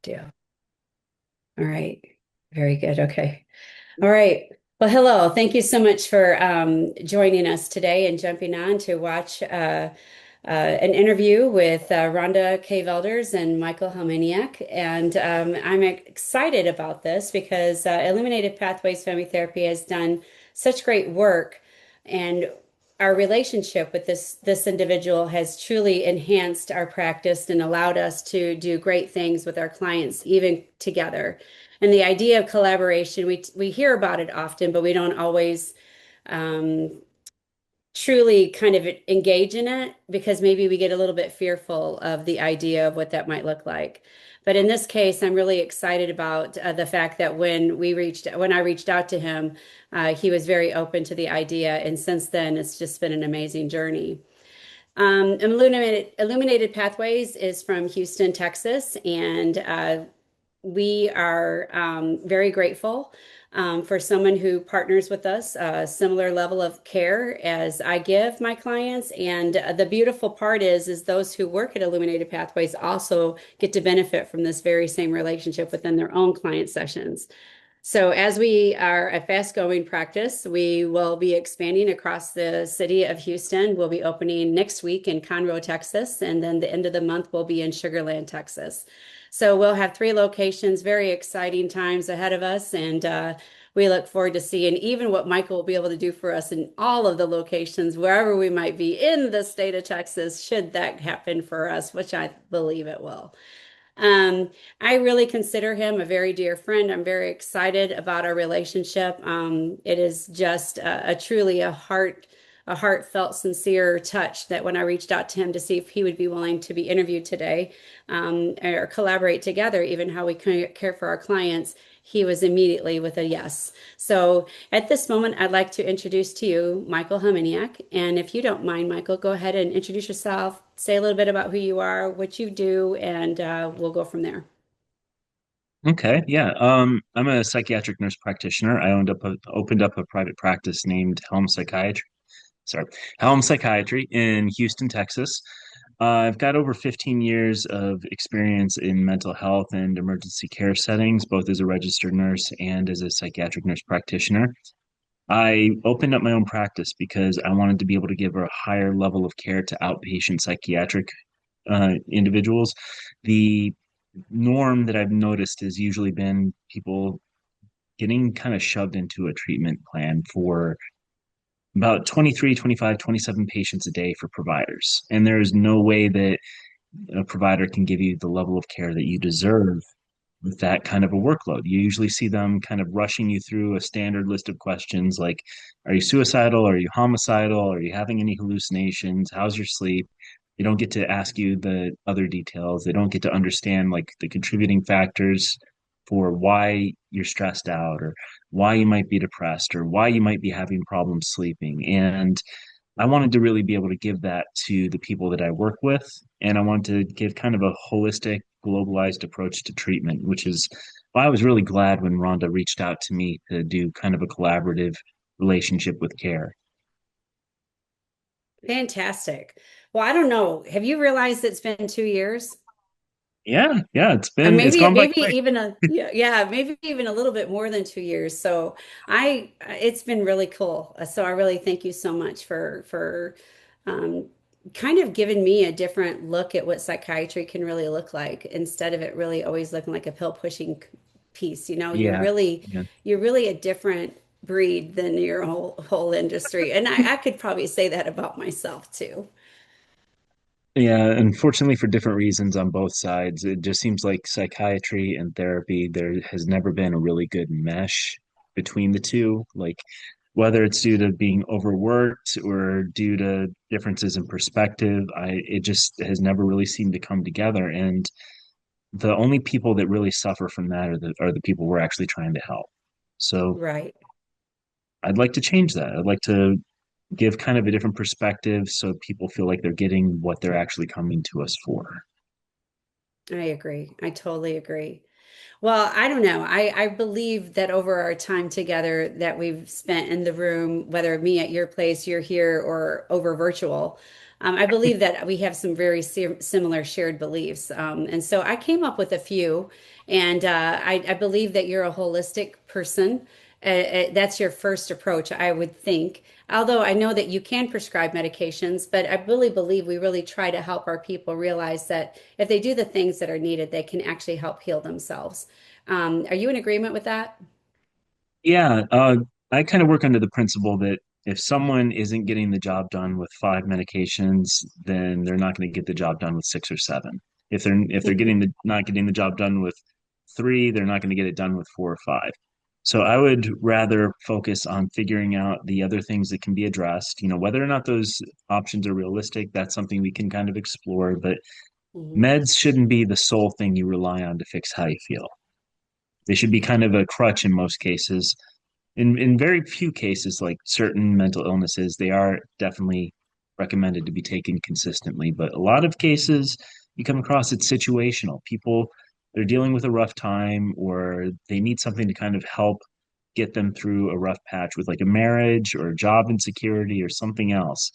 deal. All right. Very good. Okay. All right. Well, hello. Thank you so much for joining us today and jumping on to watch an interview with Rhonda K. Velders and Michael Helminiak. And I'm excited about this because Illuminated Pathways Family Therapy has done such great work, and our relationship with this individual has truly enhanced our practice and allowed us to do great things with our clients, even together. And the idea of collaboration, we hear about it often, but we don't always um, truly kind of engage in it because maybe we get a little bit fearful of the idea of what that might look like. But in this case, I'm really excited about the fact that when I reached out to him, he was very open to the idea, and since then, it's just been an amazing journey. Illuminated Pathways is from Houston, Texas, and we are very grateful for someone who partners with us, a similar level of care as I give my clients. And the beautiful part is those who work at Illuminated Pathways also get to benefit from this very same relationship within their own client sessions. So as we are a fast-growing practice, we will be expanding across the city of Houston. We'll be opening next week in Conroe, Texas, and then the end of the month we'll be in Sugar Land, Texas. So we'll have 3 locations, very exciting times ahead of us, and we look forward to seeing even what Michael will be able to do for us in all of the locations, wherever we might be in the state of Texas, should that happen for us, which I believe it will. Um, I really consider him a very dear friend. I'm very excited about our relationship. It is just truly a heartfelt, sincere touch that when I reached out to him to see if he would be willing to be interviewed today, or collaborate together, even how we care for our clients, he was immediately with a yes. So at this moment, I'd like to introduce to you Michael Hominiak. And if you don't mind, Michael, go ahead and introduce yourself, say a little bit about who you are, what you do, and we'll go from there. Okay, yeah. I'm a psychiatric nurse practitioner. Opened up a private practice named Helm Psychiatry in Houston, Texas. I've got over 15 years of experience in mental health and emergency care settings, both as a registered nurse and as a psychiatric nurse practitioner. I opened up my own practice because I wanted to be able to give a higher level of care to outpatient psychiatric individuals. The norm that I've noticed has usually been people getting kind of shoved into a treatment plan for about 23, 25, 27 patients a day for providers. And there's no way that a provider can give you the level of care that you deserve with that kind of a workload. You usually see them kind of rushing you through a standard list of questions like, are you suicidal? Are you homicidal? Are you having any hallucinations? How's your sleep? They don't get to ask you the other details. They don't get to understand like the contributing factors for why you're stressed out or why you might be depressed or why you might be having problems sleeping. And I wanted to really be able to give that to the people that I work with. And I wanted to give kind of a holistic, globalized approach to treatment, which is why I was really glad when Rhonda reached out to me to do kind of a collaborative relationship with care. Fantastic. Well, I don't know. Have you realized it's been 2 years? Yeah, yeah, it's Maybe gone by maybe quick. even maybe even a little bit more than 2 years. So it's been really cool. So I really thank you so much for um, kind of giving me a different look at what psychiatry can really look like instead of it really always looking like a pill pushing piece. You know, Yeah, yeah. you're really a different breed than your whole industry. And I could probably say that about myself too. Yeah, unfortunately for different reasons on both sides, it just seems like psychiatry and therapy, there has never been a really good mesh between the two. Like whether it's due to being overworked or due to differences in perspective, it just has never really seemed to come together. And the only people that really suffer from that are the people we're actually trying to help. So Right. I'd like to change that. I'd like to give kind of a different perspective so people feel like they're getting what they're actually coming to us for. I agree. I totally agree. Well, I don't know. I believe that over our time together that we've spent in the room, whether me at your place, you're here, or over virtual, I believe that we have some very similar shared beliefs. And so I came up with a few, and I believe that you're a holistic person. That's your first approach, I would think. Although I know that you can prescribe medications, but I really believe we really try to help our people realize that if they do the things that are needed, they can actually help heal themselves. Are you in agreement with that? Yeah, I kind of work under the principle that if someone isn't getting the job done with five medications, then they're not going to get the job done with six or seven. If they're getting the not getting the job done with three, they're not going to get it done with four or five. So I would rather focus on figuring out the other things that can be addressed. You know, whether or not those options are realistic, that's something we can kind of explore. But Mhm. meds shouldn't be the sole thing you rely on to fix how you feel. They should be kind of a crutch in most cases. In very few cases, like certain mental illnesses, they are definitely recommended to be taken consistently. But a lot of cases, you come across it's situational. People, they're dealing with a rough time or they need something to kind of help get them through a rough patch with like a marriage or job insecurity or something else.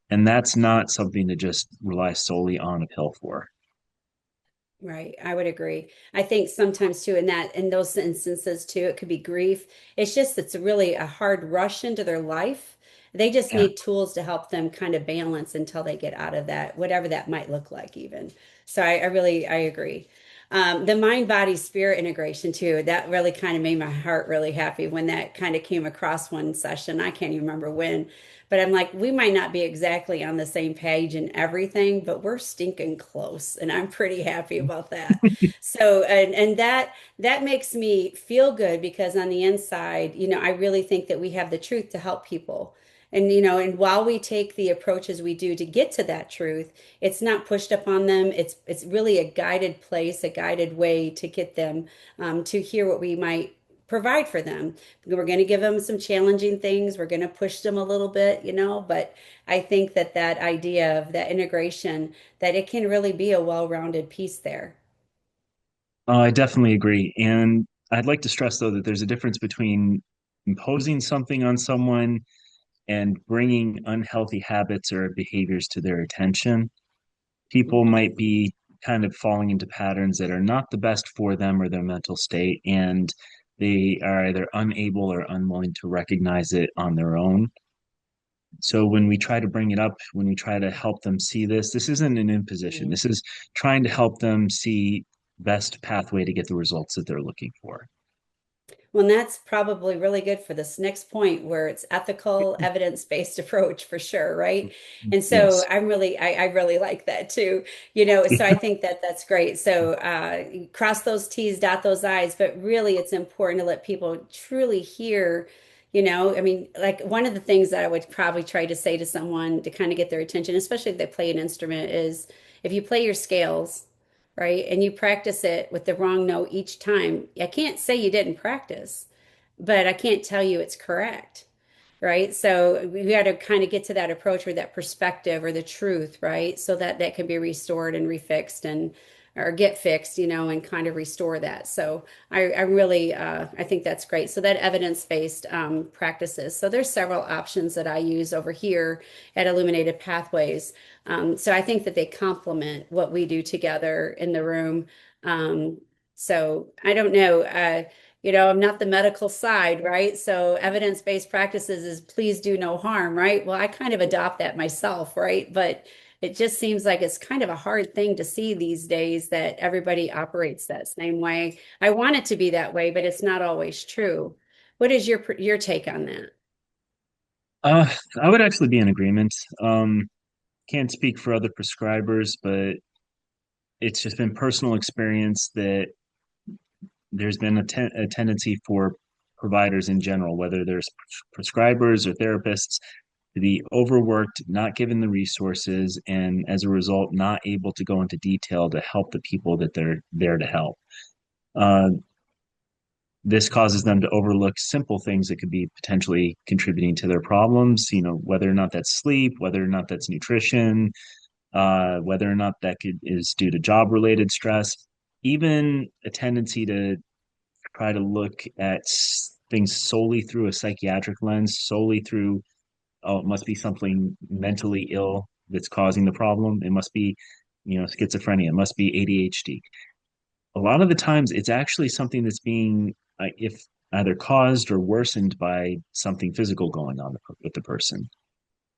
And that's not something to just rely solely on a pill for. Right, I would agree. I think sometimes too, in those instances too, it could be grief. It's just it's really a hard rush into their life. They just Yeah. need tools to help them kind of balance until they get out of that, whatever that might look like, even. So I agree. The mind, body, spirit integration too, that really kind of made my heart really happy when that kind of came across one session. I can't even remember when, but I'm like, we might not be exactly on the same page in everything, but we're stinking close, and I'm pretty happy about that. So, and that makes me feel good because on the inside, I really think that we have the truth to help people. And and while we take the approaches we do to get to that truth, it's not pushed upon them. It's really a guided place, a guided way to get them to hear what we might provide for them. We're going to give them some challenging things. We're going to push them a little bit, but I think that that idea of that integration, that it can really be a well-rounded piece there. I definitely agree. And I'd like to stress, though, that there's a difference between imposing something on someone and bringing unhealthy habits or behaviors to their attention. People might be kind of falling into patterns that are not the best for them or their mental state, and they are either unable or unwilling to recognize it on their own. So when we try to bring it up, when we try to help them see this, this isn't an imposition. Mhm. This is trying to help them see best pathway to get the results that they're looking for. Well, and that's probably really good for this next point where it's ethical, evidence-based approach for sure, right? And so Yes. I really like that too. So I think that that's great. So cross those T's, dot those I's, but really it's important to let people truly hear, I mean, like one of the things that I would probably try to say to someone to kind of get their attention, especially if they play an instrument, is if you play your scales, right? And you practice it with the wrong note each time. I can't say you didn't practice, but I can't tell you it's correct, right? So we got to kind of get to that approach or that perspective or the truth, right? So that that can be restored and refixed and or get fixed, and kind of restore that. So I really I think that's great. So that evidence-based practices. So there's several options that I use over here at Illuminated Pathways. So I think that they complement what we do together in the room. Um, so I don't know. I'm not the medical side, right? So evidence-based practices is please do no harm, right? Well, I kind of adopt that myself, right? But it just seems like it's kind of a hard thing to see these days that everybody operates that same way. I want it to be that way, but it's not always true. What is your take on that? Uh, I would actually be in agreement. Can't speak for other prescribers, but it's just been personal experience that there's been a tendency for providers in general, whether there's prescribers or therapists, to be overworked, not given the resources, and as a result, not able to go into detail to help the people that they're there to help. Uh, this causes them to overlook simple things that could be potentially contributing to their problems, whether or not that's sleep, whether or not that's nutrition, whether or not is due to job related stress. even a tendency to try to look at things solely through a psychiatric lens, solely through, oh, it must be something mentally ill that's causing the problem. It must be, schizophrenia. It must be ADHD. A lot of the times, it's actually something that's being, if either caused or worsened by something physical going on with the person.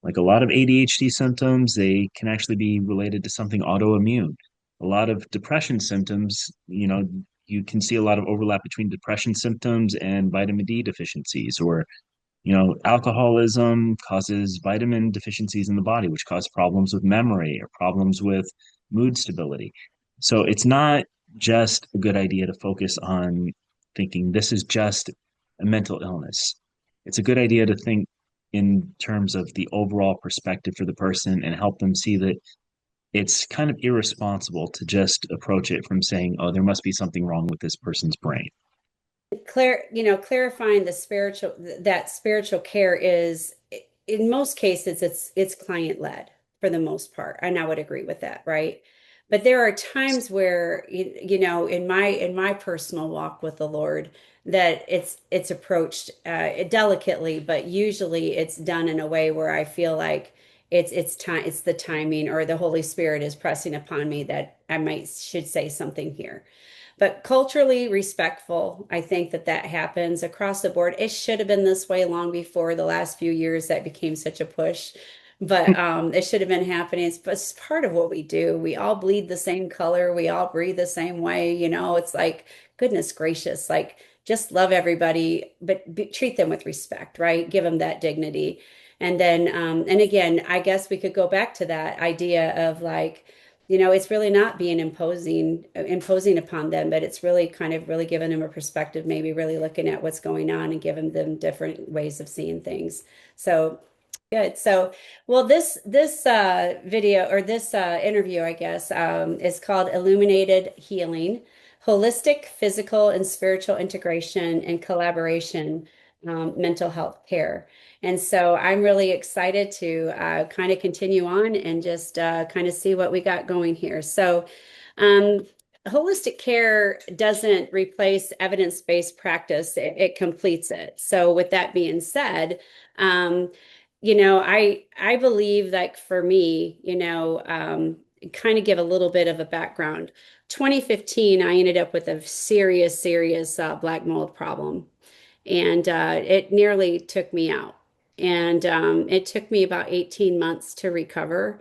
Like a lot of ADHD symptoms, they can actually be related to something autoimmune. A lot of depression symptoms, you can see a lot of overlap between depression symptoms and vitamin D deficiencies, or alcoholism causes vitamin deficiencies in the body, which cause problems with memory or problems with mood stability. So it's not just a good idea to focus on thinking this is just a mental illness. It's a good idea to think in terms of the overall perspective for the person and help them see that it's kind of irresponsible to just approach it from saying, oh, there must be something wrong with this person's brain. Clarifying that spiritual care is, in most cases, it's client led for the most part, and I would agree with that, right? But there are times where in my personal walk with the Lord, that it's approached delicately, but usually it's done in a way where I feel like it's the timing, or the Holy Spirit is pressing upon me that I might should say something here. But culturally respectful, I think that happens across the board. It should have been this way long before the last few years that became such a push. But it should have been happening. It's part of what we do. We all bleed the same color. We all breathe the same way. It's like, goodness gracious, like just love everybody, but treat them with respect, right? Give them that dignity. And then, and again, I guess we could go back to that idea of like, it's really not being imposing upon them, but it's really kind of really giving them a perspective, maybe really looking at what's going on and giving them different ways of seeing things. So good. So, well, this video, or this interview, I guess, is called Illuminated Healing: Holistic Physical and Spiritual Integration and Collaboration, Mental Health Care. And so I'm really excited to kind of continue on and just kind of see what we got going here. So, um, holistic care doesn't replace evidence-based practice, it completes it. So, with that being said, um, I believe, like, for me, kind of give a little bit of a background. 2015, I ended up with a serious black mold problem, and it nearly took me out. And it took me about 18 months to recover.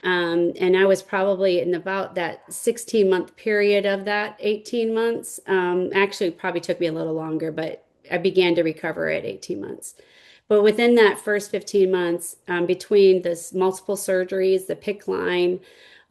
And I was probably in about that 16-month period of that 18 months. Actually, probably took me a little longer, but I began to recover at 18 months. But within that first 15 months, between this multiple surgeries, the PICC line,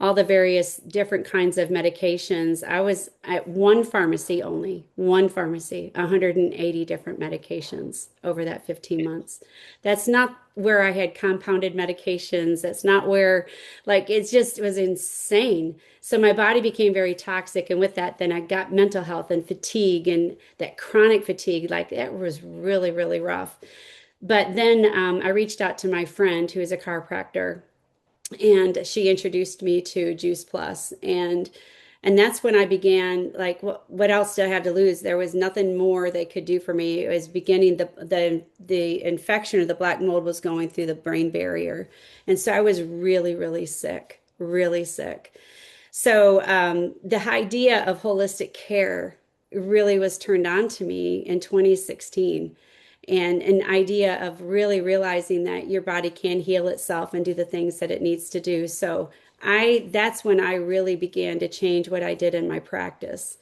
all the various different kinds of medications, I was at one pharmacy only, one pharmacy, 180 different medications over that 15 months. That's not where I had compounded medications. That's not where, like, it was insane. So my body became very toxic. And with that, then I got mental health and fatigue, and that chronic fatigue, like, that was really, really rough. But then I reached out to my friend who is a chiropractor, and she introduced me to Juice Plus, and that's when I began, like, what else did I have to lose? There was nothing more they could do for me. It was beginning, the infection of the black mold was going through the brain barrier, and so I was really, really sick, really sick. So the idea of holistic care really was turned on to me in 2016, and an idea of really realizing that your body can heal itself and do the things that it needs to do. So that's when I really began to change what I did in my practice,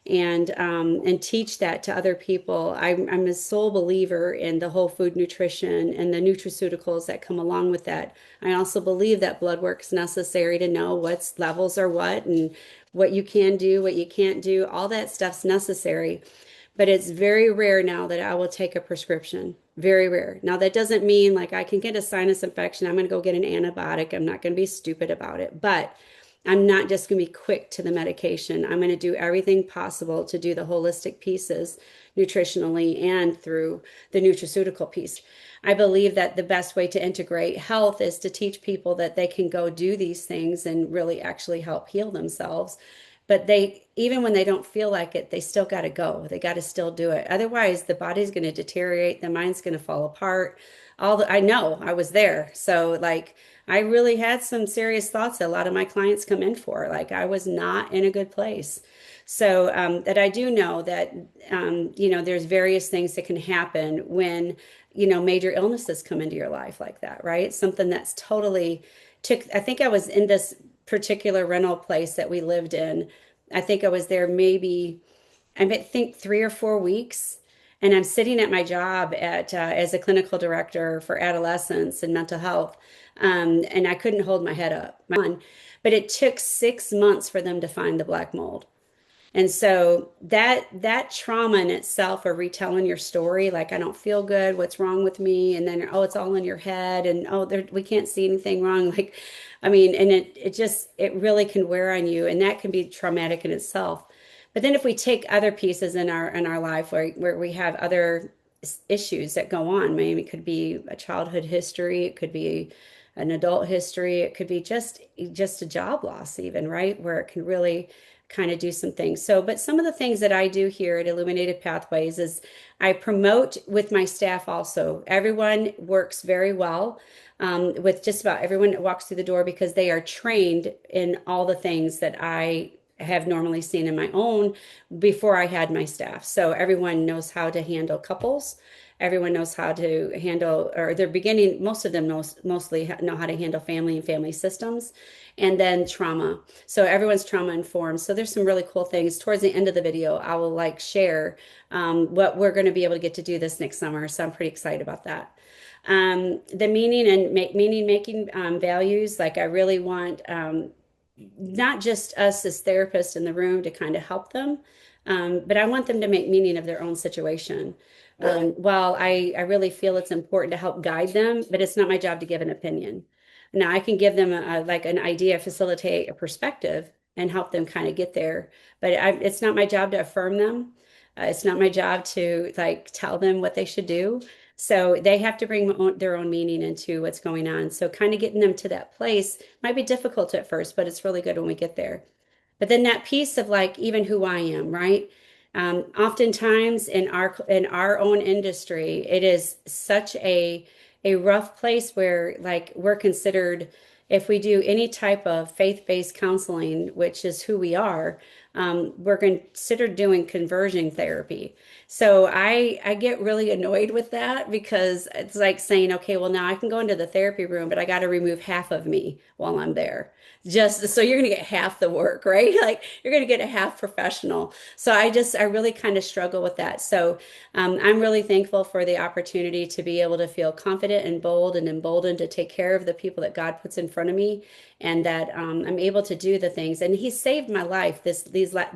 and teach that to other people. I'm a sole believer in the whole food nutrition and the nutraceuticals that come along with that. I also believe that blood work's necessary to know what levels are what, and what you can do, what you can't do. All that stuff's necessary. But it's very rare now that I will take a prescription. Very rare. Now, that doesn't mean, like, I can get a sinus infection, I'm going to go get an antibiotic. I'm not going to be stupid about it. But I'm not just going to be quick to the medication. I'm going to do everything possible to do the holistic pieces nutritionally and through the nutraceutical piece. I believe that the best way to integrate health is to teach people that they can go do these things and really actually help heal themselves, but they, even when they don't feel like it, they still got to go. They got to still do it. Otherwise, the body's going to deteriorate, the mind's going to fall apart. I know I was there. So like I really had some serious thoughts that a lot of my clients come in for. Like I was not in a good place. So that I do know that there's various things that can happen when major illnesses come into your life like that, right? Something that's totally took. I think I was in this particular rental place that we lived in. I think I was there maybe I think 3 or 4 weeks. And I'm sitting at my job as a clinical director for adolescents and mental health. And I couldn't hold my head up. But it took 6 months for them to find the black mold. And so that trauma in itself, or retelling your story, like I don't feel good, what's wrong with me? And then, oh, it's all in your head, and oh, we can't see anything wrong. Like, I mean, and it really can wear on you, and that can be traumatic in itself. But then if we take other pieces in our life where we have other issues that go on, maybe it could be a childhood history, it could be an adult history, it could be just a job loss even, right? Where it can really kind of do some things. So, but some of the things that I do here at Illuminated Pathways is I promote with my staff also. Everyone works very well with just about everyone that walks through the door because they are trained in all the things that I have normally seen in my own before I had my staff. So everyone knows how to handle couples. Everyone knows how to handle, or they're beginning, most of them mostly know how to handle family and family systems, and then trauma. So everyone's trauma informed. So there's some really cool things. Towards the end of the video, I will like share what we're going to be able to get to do this next summer. So I'm pretty excited about that. The meaning and meaning making values, like I really want not just us as therapists in the room to kind of help them, but I want them to make meaning of their own situation. While I really feel it's important to help guide them, but it's not my job to give an opinion. Now, I can give them like an idea, facilitate a perspective, and help them kind of get there. But it's not my job to affirm them. It's not my job to like tell them what they should do. So they have to bring their own meaning into what's going on. So kind of getting them to that place might be difficult at first, but it's really good when we get there. But then that piece of like even who I am, right? Oftentimes in our own industry, it is such a rough place where like we're considered, if we do any type of faith-based counseling, which is who we are, we're considered doing conversion therapy. So I get really annoyed with that because it's like saying, okay, well now I can go into the therapy room, but I got to remove half of me while I'm there. Just so you're going to get half the work, right? Like you're going to get a half professional. So I really kind of struggle with that. So I'm really thankful for the opportunity to be able to feel confident and bold and emboldened to take care of the people that God puts in front of me, and that I'm able to do the things. And He saved my life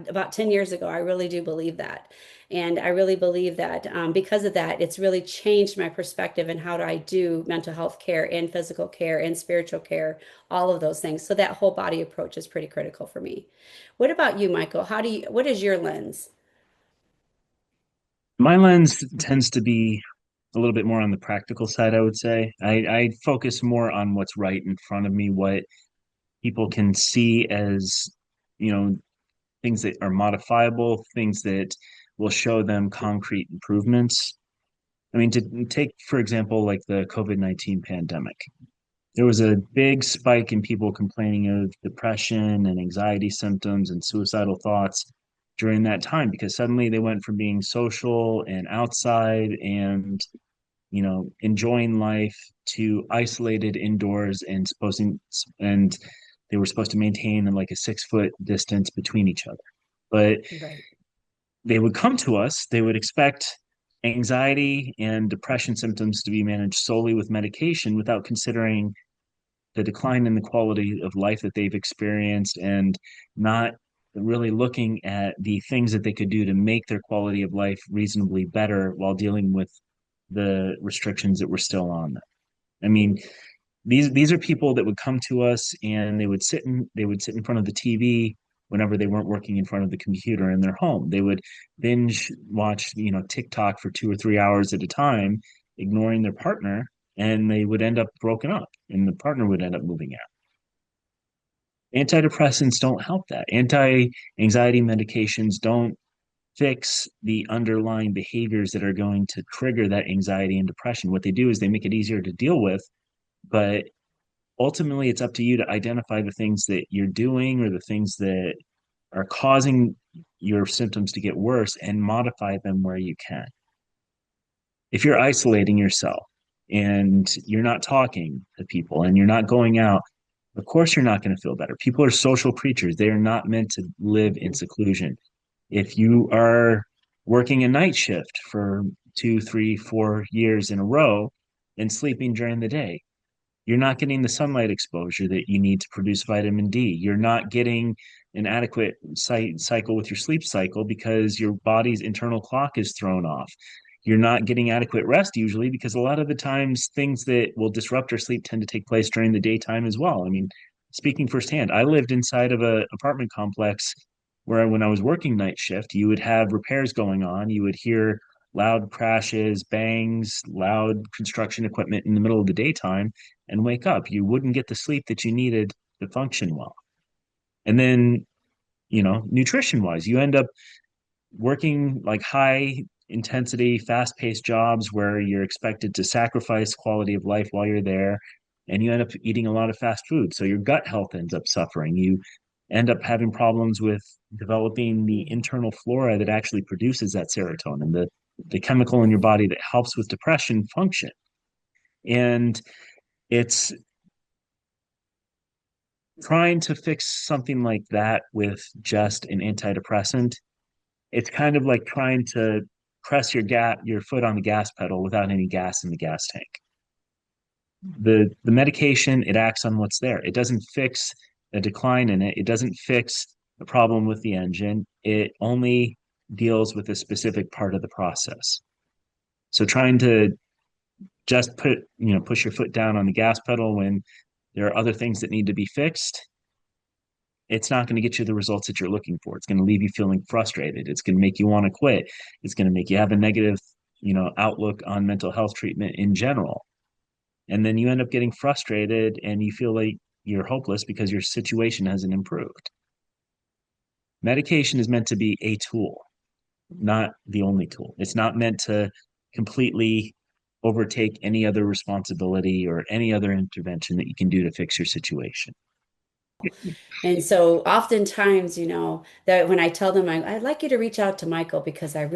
about 10 years ago. I really do believe that. And I really believe that because of that, it's really changed my perspective and how do I do mental health care and physical care and spiritual care, all of those things. So that whole body approach is pretty critical for me. What about you, Michael? What is your lens? My lens tends to be a little bit more on the practical side, I would say. I focus more on what's right in front of me, what people can see as, you know, things that are modifiable, things that will show them concrete improvements. I mean, to take, for example, like the COVID-19 pandemic, there was a big spike in people complaining of depression and anxiety symptoms and suicidal thoughts during that time because suddenly they went from being social and outside and enjoying life to isolated indoors and they were supposed to maintain like a 6 foot distance between each other. But Right. they would come to us, they would expect anxiety and depression symptoms to be managed solely with medication without considering the decline in the quality of life that they've experienced and not really looking at the things that they could do to make their quality of life reasonably better while dealing with the restrictions that were still on them. I mean, these are people that would come to us and they would sit in front of the TV whenever they weren't working in front of the computer in their home. They would binge watch, TikTok for 2 or 3 hours at a time, ignoring their partner, and they would end up broken up, and the partner would end up moving out. Antidepressants don't help that. Anti-anxiety medications don't fix the underlying behaviors that are going to trigger that anxiety and depression. What they do is they make it easier to deal with, but ultimately it's up to you to identify the things that you're doing or the things that are causing your symptoms to get worse and modify them where you can. If you're isolating yourself and you're not talking to people and you're not going out, of course you're not going to feel better. People are social creatures. They are not meant to live in seclusion. If you are working a night shift for 2, 3, 4 years in a row and sleeping during the day, you're not getting the sunlight exposure that you need to produce vitamin D. You're not getting an adequate cycle with your sleep cycle because your body's internal clock is thrown off. You're not getting adequate rest usually because a lot of the times things that will disrupt our sleep tend to take place during the daytime as well. I mean, speaking firsthand, I lived inside of an apartment complex where when I was working night shift, you would have repairs going on. You would hear loud crashes, bangs, loud construction equipment in the middle of the daytime and wake up. You wouldn't get the sleep that you needed to function well. And then, nutrition wise, you end up working like high intensity, fast paced jobs where you're expected to sacrifice quality of life while you're there. And you end up eating a lot of fast food. So your gut health ends up suffering. You end up having problems with developing the internal flora that actually produces that serotonin, the chemical in your body that helps with depression function. And it's trying to fix something like that with just an antidepressant. It's kind of like trying to press your foot on the gas pedal without any gas in the gas tank. The medication, it acts on what's there. It doesn't fix a decline in it. It doesn't fix a problem with the engine. It only deals with a specific part of the process. So trying to just push your foot down on the gas pedal when there are other things that need to be fixed, it's not going to get you the results that you're looking for. It's going to leave you feeling frustrated. It's going to make you want to quit. It's going to make you have a negative, outlook on mental health treatment in general. And then you end up getting frustrated and you feel like you're hopeless because your situation hasn't improved. Medication is meant to be a tool, not the only tool. It's not meant to completely overtake any other responsibility or any other intervention that you can do to fix your situation. And so oftentimes, that when I tell them I'd like you to reach out to Michael because I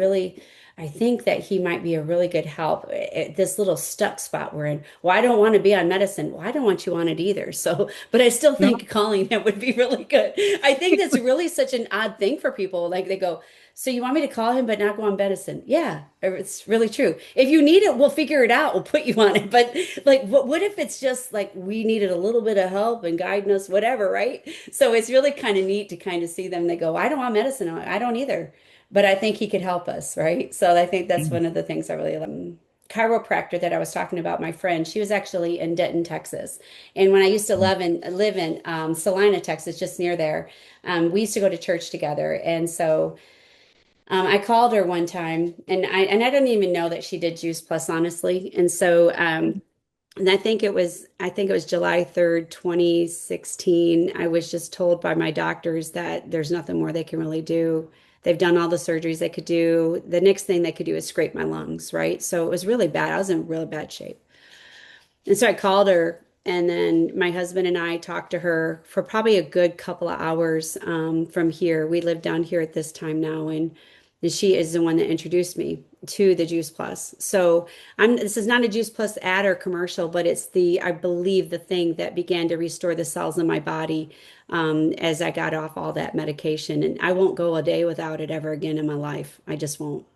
think that he might be a really good help at this little stuck spot we're in. Well, I don't want to be on medicine. Well, I don't want you on it either. So, but I still No, think calling him would be really good. I think that's really such an odd thing for people. Like they go, so you want me to call him but not go on medicine? Yeah, it's really true. If you need it, we'll figure it out. We'll put you on it. But like, what if it's just like we needed a little bit of help and guidance, whatever, right? So it's really kind of neat to kind of see them. They go, I don't want medicine. I don't either, but I think he could help us, right? So I think that's one of the things I really like. Chiropractor that I was talking about, my friend, she was actually in Denton, Texas. And when I used to live in Salina, Texas, just near there, we used to go to church together. And so I called her one time, and I didn't even know that she did Juice Plus, honestly. And so and I think it was July 3rd, 2016. I was just told by my doctors that there's nothing more they can really do. They've done all the surgeries they could do. The next thing they could do is scrape my lungs, right? So it was really bad. I was in really bad shape. And so I called her, and then my husband and I talked to her for probably a good couple of hours from here. We live down here at this time now, and she is the one that introduced me to the Juice Plus. So this is not a Juice Plus ad or commercial, but it's I believe, the thing that began to restore the cells in my body as I got off all that medication. And I won't go a day without it ever again in my life. I just won't.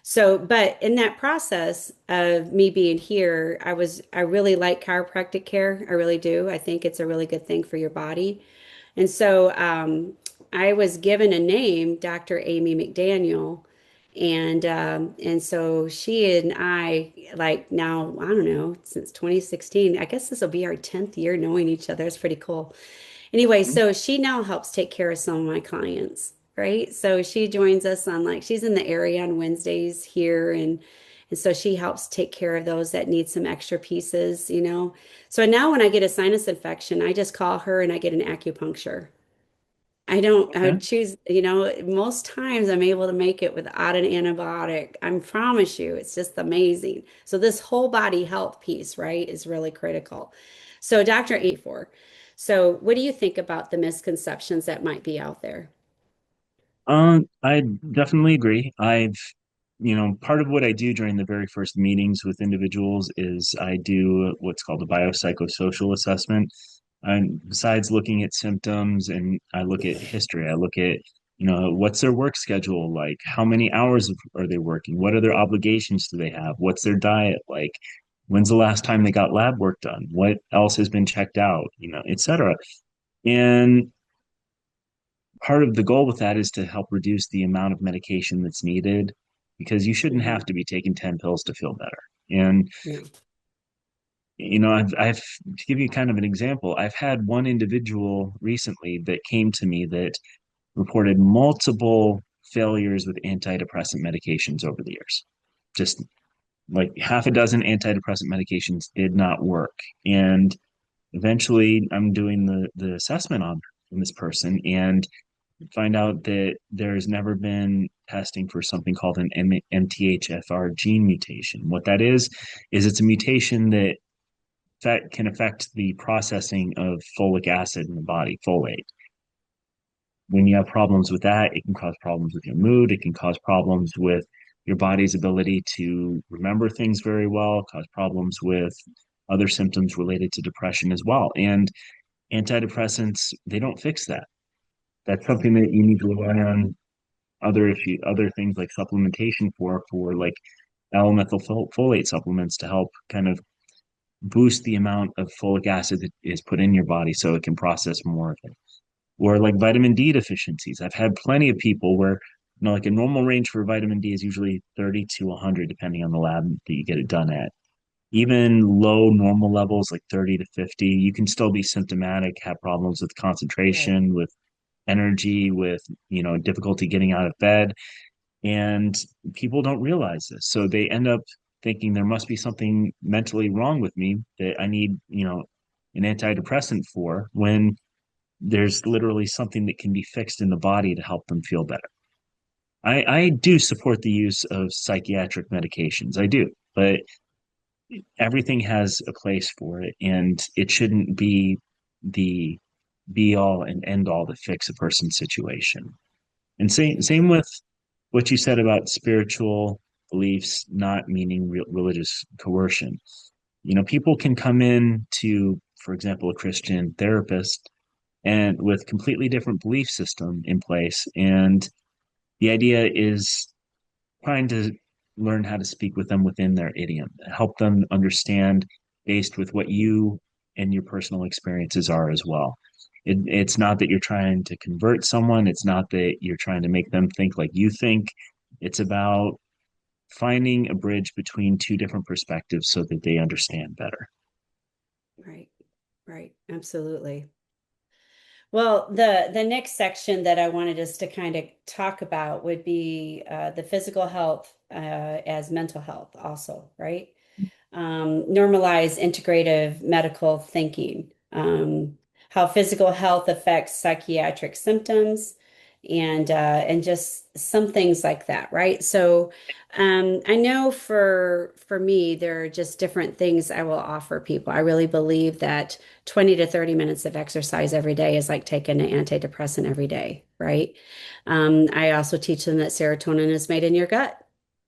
So, but in that process of me being here, I really like chiropractic care. I really do. I think it's a really good thing for your body. And so, I was given a name, Dr. Amy McDaniel. And so she and I, like now, I don't know, since 2016, I guess this will be our 10th year knowing each other. It's pretty cool. Anyway, so she now helps take care of some of my clients, right? So she joins us on, like, she's in the area on Wednesdays here, And so she helps take care of those that need some extra pieces, you know. So now when I get a sinus infection, I just call her and I get an acupuncture. I don't, I Okay. choose, you know, most times I'm able to make it without an antibiotic. I promise you, it's just amazing. So this whole body health piece, right, is really critical. So Dr. A4, so what do you think about the misconceptions that might be out there? I definitely agree. Part of what I do during the very first meetings with individuals is I do what's called a biopsychosocial assessment. And besides looking at symptoms, and I look at history, I look at, what's their work schedule like? How many hours are they working? What other obligations do they have? What's their diet like? When's the last time they got lab work done? What else has been checked out? Et cetera. And part of the goal with that is to help reduce the amount of medication that's needed because you shouldn't Hmm. have to be taking 10 pills to feel better. And, Yeah. to give you kind of an example, I've had one individual recently that came to me that reported multiple failures with antidepressant medications over the years. Just like half a dozen antidepressant medications did not work. And eventually I'm doing the assessment on this person, and find out that there's never been testing for something called an MTHFR gene mutation. What that is it's a mutation that can affect the processing of folic acid in the body, folate. When you have problems with that, it can cause problems with your mood. It can cause problems with your body's ability to remember things very well, cause problems with other symptoms related to depression as well. And antidepressants, they don't fix that. That's something that you need to rely on other things like supplementation for like L-methylfolate supplements to help kind of boost the amount of folic acid that is put in your body so it can process more of it. Or like vitamin D deficiencies. I've had plenty of people where, like a normal range for vitamin D is usually 30 to 100, depending on the lab that you get it done at. Even low normal levels, like 30 to 50, you can still be symptomatic, have problems with Right. concentration, with energy, with, difficulty getting out of bed. And people don't realize this. So they end up thinking there must be something mentally wrong with me that I need, an antidepressant for, when there's literally something that can be fixed in the body to help them feel better. I do support the use of psychiatric medications. I do, but everything has a place for it, and it shouldn't be the be all and end all to fix a person's situation. And same Exactly. with what you said about spiritual beliefs not meaning religious coercion. People can come in to, for example, a Christian therapist and with completely different belief system in place, and the idea is trying to learn how to speak with them within their idiom, help them understand based with what you and your personal experiences are as well. It's not that you're trying to convert someone. It's not that you're trying to make them think like you think. It's about finding a bridge between two different perspectives so that they understand better. Right. Right. Absolutely. Well, the next section that I wanted us to kind of talk about would be the physical health as mental health also, right? Normalize integrative medical thinking, how physical health affects psychiatric symptoms, and just some things like that, right? So I know for me, there are just different things I will offer people. I really believe that 20 to 30 minutes of exercise every day is like taking an antidepressant every day, right? I also teach them that serotonin is made in your gut.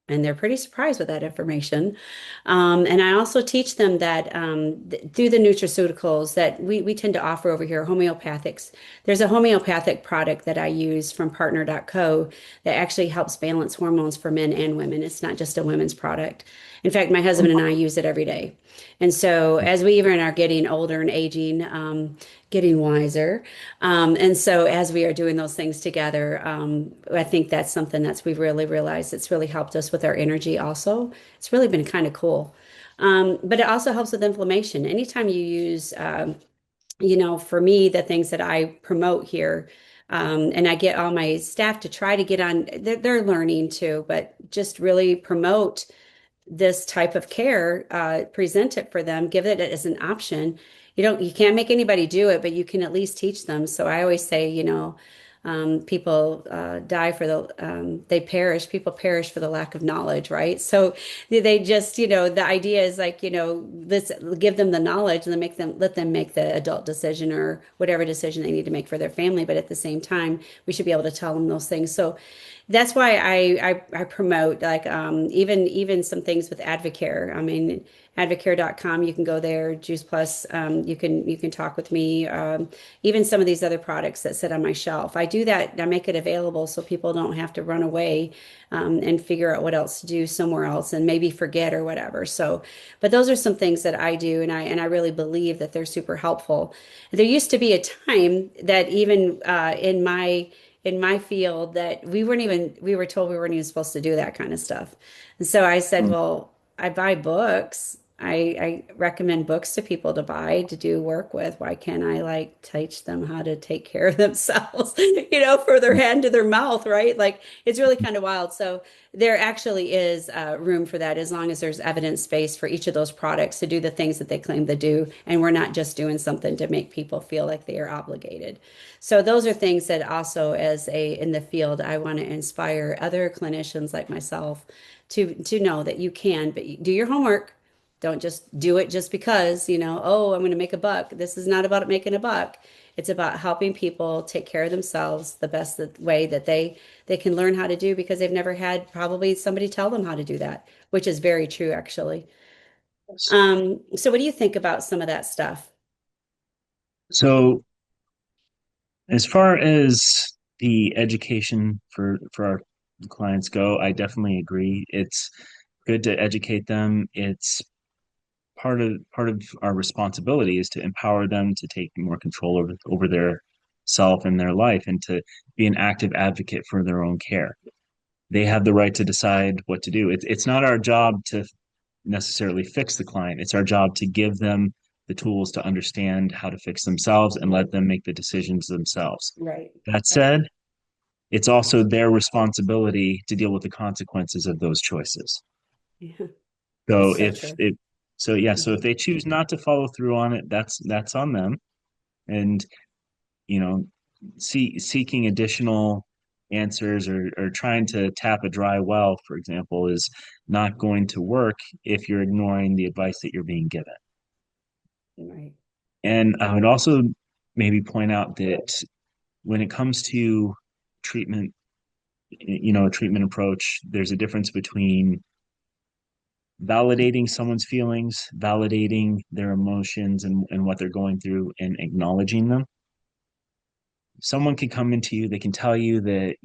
And they're pretty surprised with that information. And I also teach them that through the nutraceuticals that we tend to offer over here, homeopathics. There's a homeopathic product that I use from partner.co that actually helps balance hormones for men and women. It's not just a women's product. In fact, my husband and I use it every day. And so as we even are getting older and aging, getting wiser, and so as we are doing those things together, I think that's something that's we've really realized it's really helped us with our energy also. It's really been kind of cool. But it also helps with inflammation. Anytime you use, for me, the things that I promote here, and I get all my staff to try to get on, they're learning too, but just really promote this type of care, present it for them, give it as an option. You can't make anybody do it, but you can at least teach them. So I always say, people die for people perish for the lack of knowledge, right? So they just, the idea is like, let's give them the knowledge and then let them make the adult decision or whatever decision they need to make for their family. But at the same time, we should be able to tell them those things. So that's why I promote like even some things with Advocare. I mean, advocare.com, you can go there, Juice Plus, you can talk with me. Even some of these other products that sit on my shelf. I do that, I make it available so people don't have to run away and figure out what else to do somewhere else and maybe forget or whatever. So, but those are some things that I do and I really believe that they're super helpful. There used to be a time that even in my field that we were told we weren't even supposed to do that kind of stuff. And so I said, well, I buy books. I recommend books to people to buy to do work with. Why can't I like teach them how to take care of themselves, for their hand to their mouth, right? Like it's really kind of wild. So there actually is room for that as long as there's evidence base for each of those products to do the things that they claim to do. And we're not just doing something to make people feel like they are obligated. So those are things that also in the field, I want to inspire other clinicians like myself to know that you can, but you do your homework. Don't just do it just because, oh, I'm going to make a buck. This is not about making a buck. It's about helping people take care of themselves the best way that they can learn how to do because they've never had probably somebody tell them how to do that, which is very true actually. So what do you think about some of that stuff? So as far as the education for our clients go, I definitely agree. It's good to educate them. It's part of our responsibility is to empower them to take more control over their self and their life and to be an active advocate for their own care. They have the right to decide what to do. It's not our job to necessarily fix the client. It's our job to give them the tools to understand how to fix themselves and let them make the decisions themselves. Right, That right. said, it's also their responsibility to deal with the consequences of those choices. Yeah, that's So so if true. it so yeah, so if Mhm. they choose not to follow through on it, that's on them. And you know, seeking additional answers or trying to tap a dry well, for example, is not going to work if you're ignoring the advice that you're being given. Right. And I would also maybe point out that when it comes to treatment, a treatment approach, there's a difference between validating someone's feelings, validating their emotions and what they're going through, and acknowledging them. Someone can come into you, they can tell you that,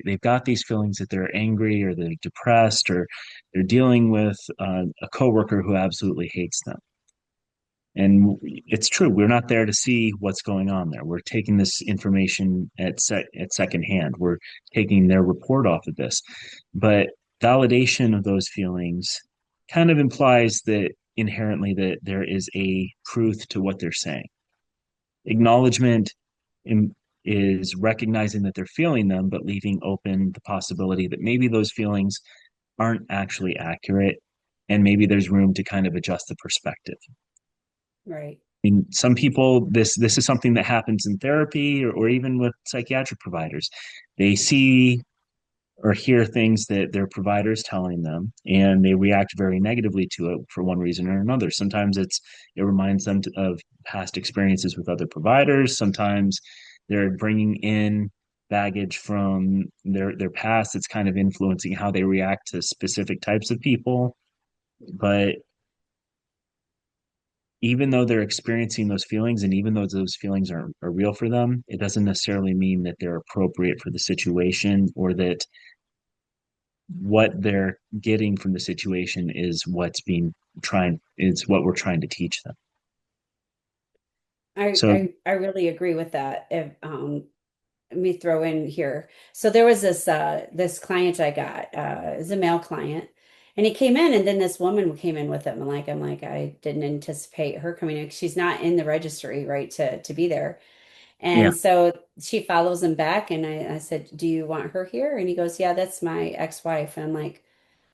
they've got these feelings that they're angry or they're depressed or they're dealing with a coworker who absolutely hates them. And it's true, we're not there to see what's going on there. We're taking this information at second hand. We're taking their report off of this. But validation of those feelings kind of implies that inherently that there is a truth to what they're saying. Acknowledgement in, is recognizing that they're feeling them, but leaving open the possibility that maybe those feelings aren't actually accurate, and maybe there's room to kind of adjust the perspective. Right. In some people, this is something that happens in therapy or even with psychiatric providers. They see or hear things that their provider is telling them and they react very negatively to it for one reason or another. Sometimes it reminds them of past experiences with other providers. Sometimes they're bringing in baggage from their past that's kind of influencing how they react to specific types of people. But even though they're experiencing those feelings and even though those feelings are real for them, it doesn't necessarily mean that they're appropriate for the situation or that what they're getting from the situation is what we're trying to teach them. I, So I I really agree with that. Let me throw in here. So there was this client I got, is a male client, and he came in, and then this woman came in with him, and I'm like I didn't anticipate her coming in. She's not in the registry, right, to be there. yeah, And so she follows him back, and I said, "Do you want her here?" And he goes, "Yeah, that's my ex-wife." And I'm like,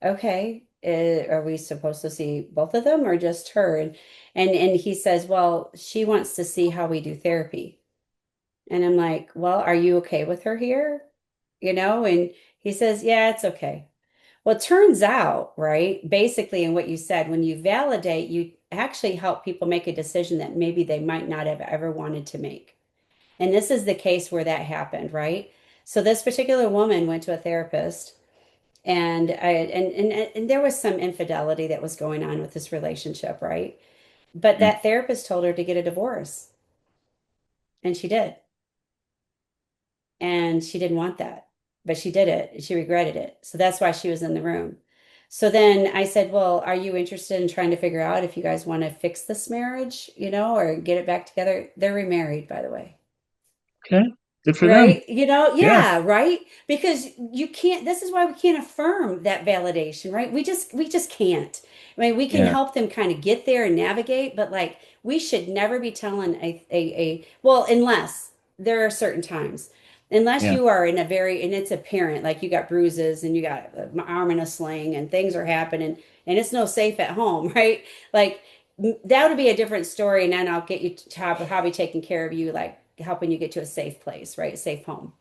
"Okay." Are we supposed to see both of them or just her? And he says, well, she wants to see how we do therapy. And I'm like, well, are you okay with her here? And he says, yeah, it's okay. Well, it turns out, right, basically in what you said, when you validate, you actually help people make a decision that maybe they might not have ever wanted to make. And this is the case where that happened, right? So this particular woman went to a therapist and there was some infidelity that was going on with this relationship, right? But Mm. that therapist told her to get a divorce, and she did. And she didn't want that, but she did it. She regretted it. So that's why she was in the room. So then I said, well, are you interested in trying to figure out if you guys want to fix this marriage, or get it back together? They're remarried, by the way. Okay, good for them. Right? Yeah, Yeah, right? Because you can't, this is why we can't affirm that validation, right? We just can't. I mean, we can yeah, help them kind of get there and navigate, but like we should never be telling well, unless there are certain times, unless yeah. you are in a very, and it's apparent, like you got bruises and you got an arm in a sling and things are happening and it's no safe at home, right? Like that would be a different story. And then I'll get you to how be taking care of you, like helping you get to a safe place, right? A safe home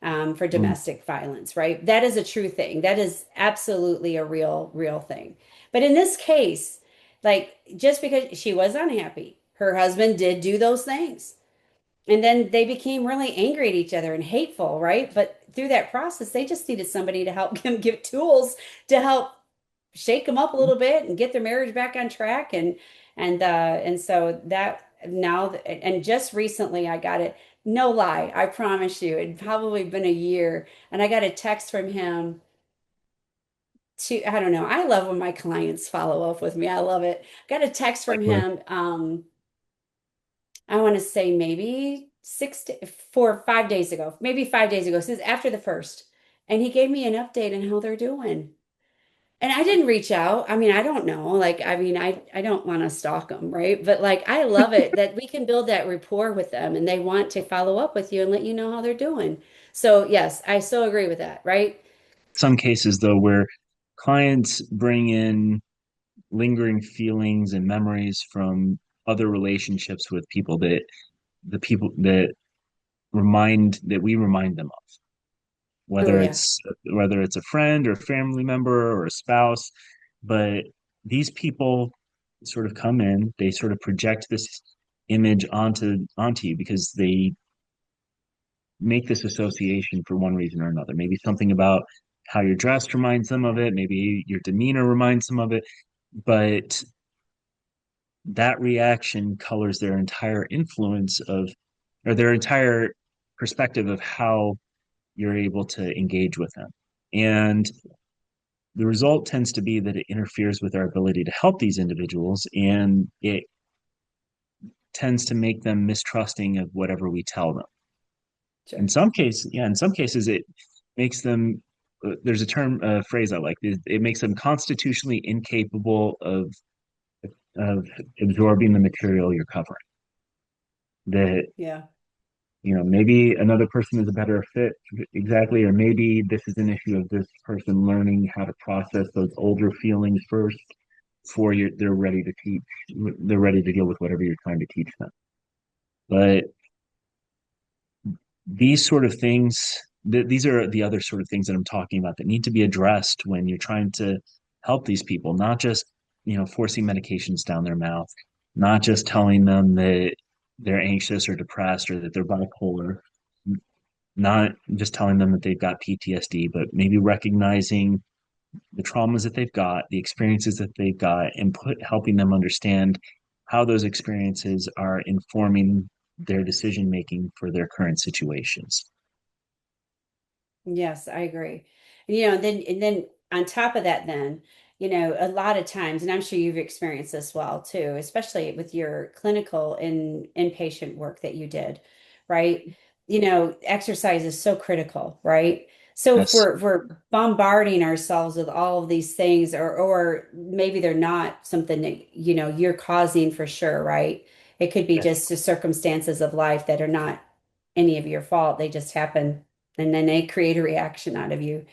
for Mm. domestic violence, right? That is a true thing. That is absolutely a real thing. But in this case, like just because she was unhappy, her husband did do those things. And then they became really angry at each other and hateful, right? But through that process, they just needed somebody to help them give tools to help shake them up a little bit and get their marriage back on track. And so that now and just recently I got it. No lie, I promise you, it'd probably been a year, and I got a text from him to, I don't know. I love when my clients follow up with me. I love it. Got a text from Likewise. him. I want to say maybe 5 days ago, maybe 5 days ago, since after the first. And he gave me an update on how they're doing. And I didn't reach out. I mean, I don't know. Like, I mean, I don't want to stalk them, right? But like, I love it that we can build that rapport with them and they want to follow up with you and let you know how they're doing. So, yes, I so agree with that, right? Some cases though where clients bring in lingering feelings and memories from other relationships with people that the people that we remind them of, Oh, whether yeah. it's a friend or family member or a spouse. But these people sort of come in, they sort of project this image onto you because they make this association for one reason or another. Maybe something about how you're dressed reminds them of it, maybe your demeanor reminds them of it, but that reaction colors their entire influence of, or their entire perspective of how you're able to engage with them. And the result tends to be that it interferes with our ability to help these individuals, and it tends to make them mistrusting of whatever we tell them. Sure. In some cases it makes them, there's a term, a phrase I like, it makes them constitutionally incapable of absorbing the material you're covering. That, Yeah. maybe another person is a better fit, exactly, or maybe this is an issue of this person learning how to process those older feelings first before they're ready to teach, they're ready to deal with whatever you're trying to teach them. But these sort of things, these are the other sort of things that I'm talking about that need to be addressed when you're trying to help these people, not just, forcing medications down their mouth, not just telling them that they're anxious or depressed or that they're bipolar, not just telling them that they've got PTSD, but maybe recognizing the traumas that they've got, the experiences that they've got, and helping them understand how those experiences are informing their decision making for their current situations. Yes, I agree. And then on top of that, then, a lot of times, and I'm sure you've experienced this well too, especially with your clinical and inpatient work that you did, right? Exercise is so critical, right? So if Yes. we're bombarding ourselves with all of these things, or maybe they're not something that, you're causing for sure, right? It could be Yes. just the circumstances of life that are not any of your fault. They just happen and then they create a reaction out of you.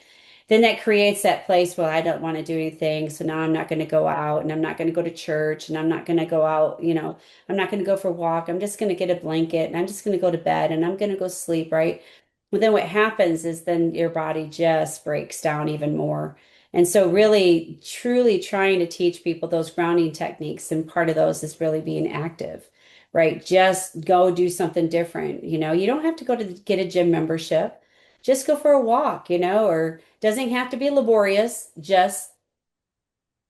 then that creates that place, well, I don't want to do anything. So now I'm not going to go out and I'm not going to go to church and I'm not going to go out, I'm not going to go for a walk. I'm just going to get a blanket and I'm just going to go to bed and I'm going to go sleep, right? But then what happens is then your body just breaks down even more. And so really, truly trying to teach people those grounding techniques, and part of those is really being active, right? Just go do something different. You don't have to go to get a gym membership. Just go for a walk, or doesn't have to be laborious. Just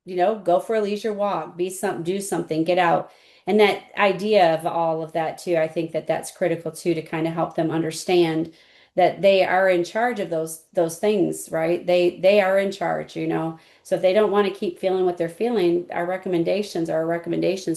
go for a leisure walk, do something, get out. And that idea of all of that too, I think that that's critical too, to kind of help them understand that they are in charge of those things, right? They are in charge. So if they don't want to keep feeling what they're feeling, our recommendations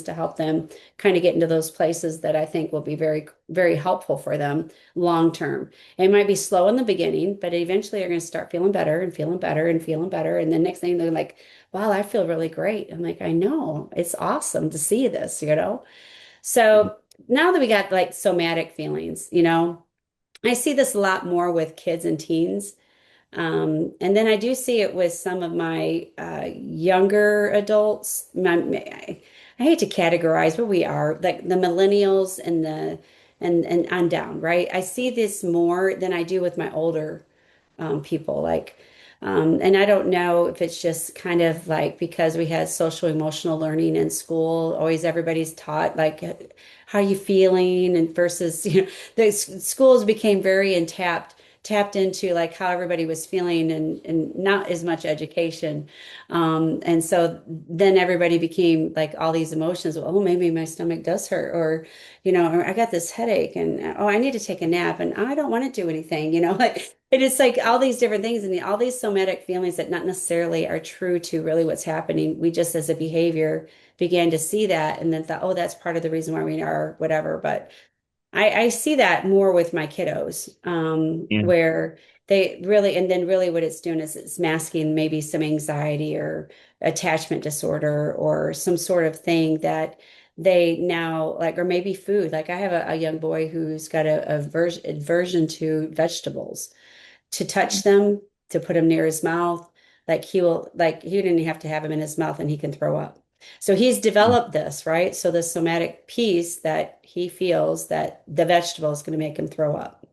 to help them kind of get into those places that I think will be very, very helpful for them long term. It might be slow in the beginning, but eventually you're going to start feeling better and feeling better and feeling better. And then next thing they're like, wow, I feel really great. I'm like, I know, it's awesome to see this. So now that we got like somatic feelings, I see this a lot more with kids and teens. And then I do see it with some of my younger adults. I hate to categorize, but we are like the millennials and on down, right? I see this more than I do with my older people. And I don't know if it's just kind of like because we had social emotional learning in school, always everybody's taught like how are you feeling, and versus, the schools became very tapped into like how everybody was feeling and not as much education. And so then everybody became like all these emotions. Oh, maybe my stomach does hurt, or I got this headache and oh, I need to take a nap and I don't want to do anything, like it is like all these different things and all these somatic feelings that not necessarily are true to really what's happening. We just as a behavior began to see that and then thought, oh, that's part of the reason why we are whatever. But I see that more with my kiddos, Yeah. where they really, and then really what it's doing is it's masking maybe some anxiety or attachment disorder or some sort of thing that they now like, or maybe food. Like I have a young boy who's got aversion to vegetables, to touch them, to put them near his mouth. Like he didn't have to have him in his mouth and he can throw up. So he's developed this, right? So the somatic piece that he feels that the vegetable is going to make him throw up.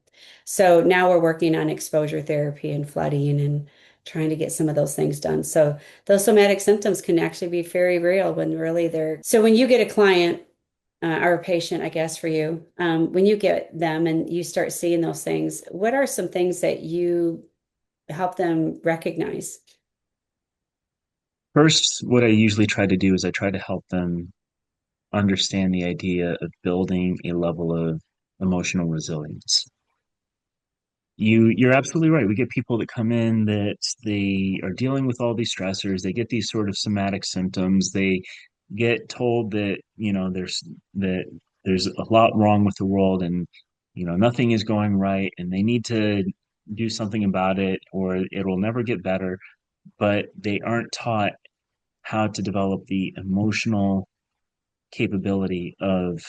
So now we're working on exposure therapy and flooding and trying to get some of those things done. So those somatic symptoms can actually be very real when really they're. So when you get a client or a patient, I guess for you, when you get them and you start seeing those things, what are some things that you help them recognize? First, what I usually try to do is I try to help them understand the idea of building a level of emotional resilience. You're absolutely right. We get people that come in that they are dealing with all these stressors. They get these sort of somatic symptoms. They get told that, there's a lot wrong with the world and nothing is going right and they need to do something about it or it will never get better, but they aren't taught how to develop the emotional capability of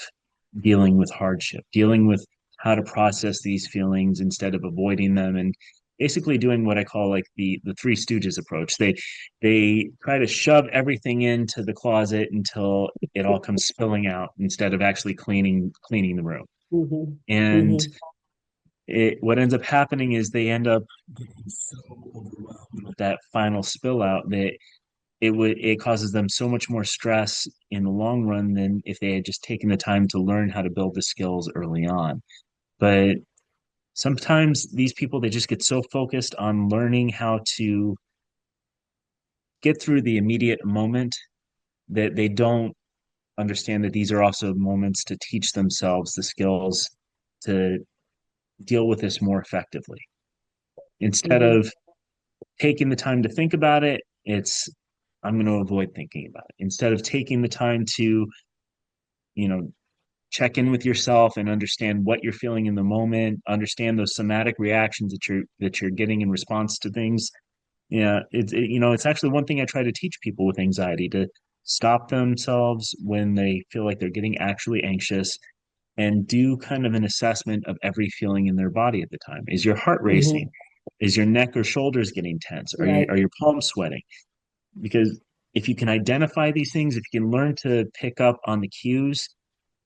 dealing with hardship, dealing with how to process these feelings instead of avoiding them, and basically doing what I call like the Three Stooges approach. They try to shove everything into the closet until it all comes spilling out instead of actually cleaning the room. Hmm. And Hmm. what ends up happening is they end up so overwhelmed with that final spill out that it causes them so much more stress in the long run than if they had just taken the time to learn how to build the skills early on. But sometimes these people they just get so focused on learning how to get through the immediate moment that they don't understand that these are also moments to teach themselves the skills to deal with this more effectively. Instead Hmm. of taking the time to think about it, it's I'm going to avoid thinking about it. Instead of taking the time to, you know, check in with yourself and understand what you're feeling in the moment, understand those somatic reactions that you're getting in response to things. Yeah, it's actually one thing I try to teach people with anxiety to stop themselves when they feel like they're getting actually anxious and do kind of an assessment of every feeling in their body at the time. Is your heart Hmm. racing? Is your neck or shoulders getting tense? Are Right. your palms sweating? Because if you can identify these things, if you can learn to pick up on the cues,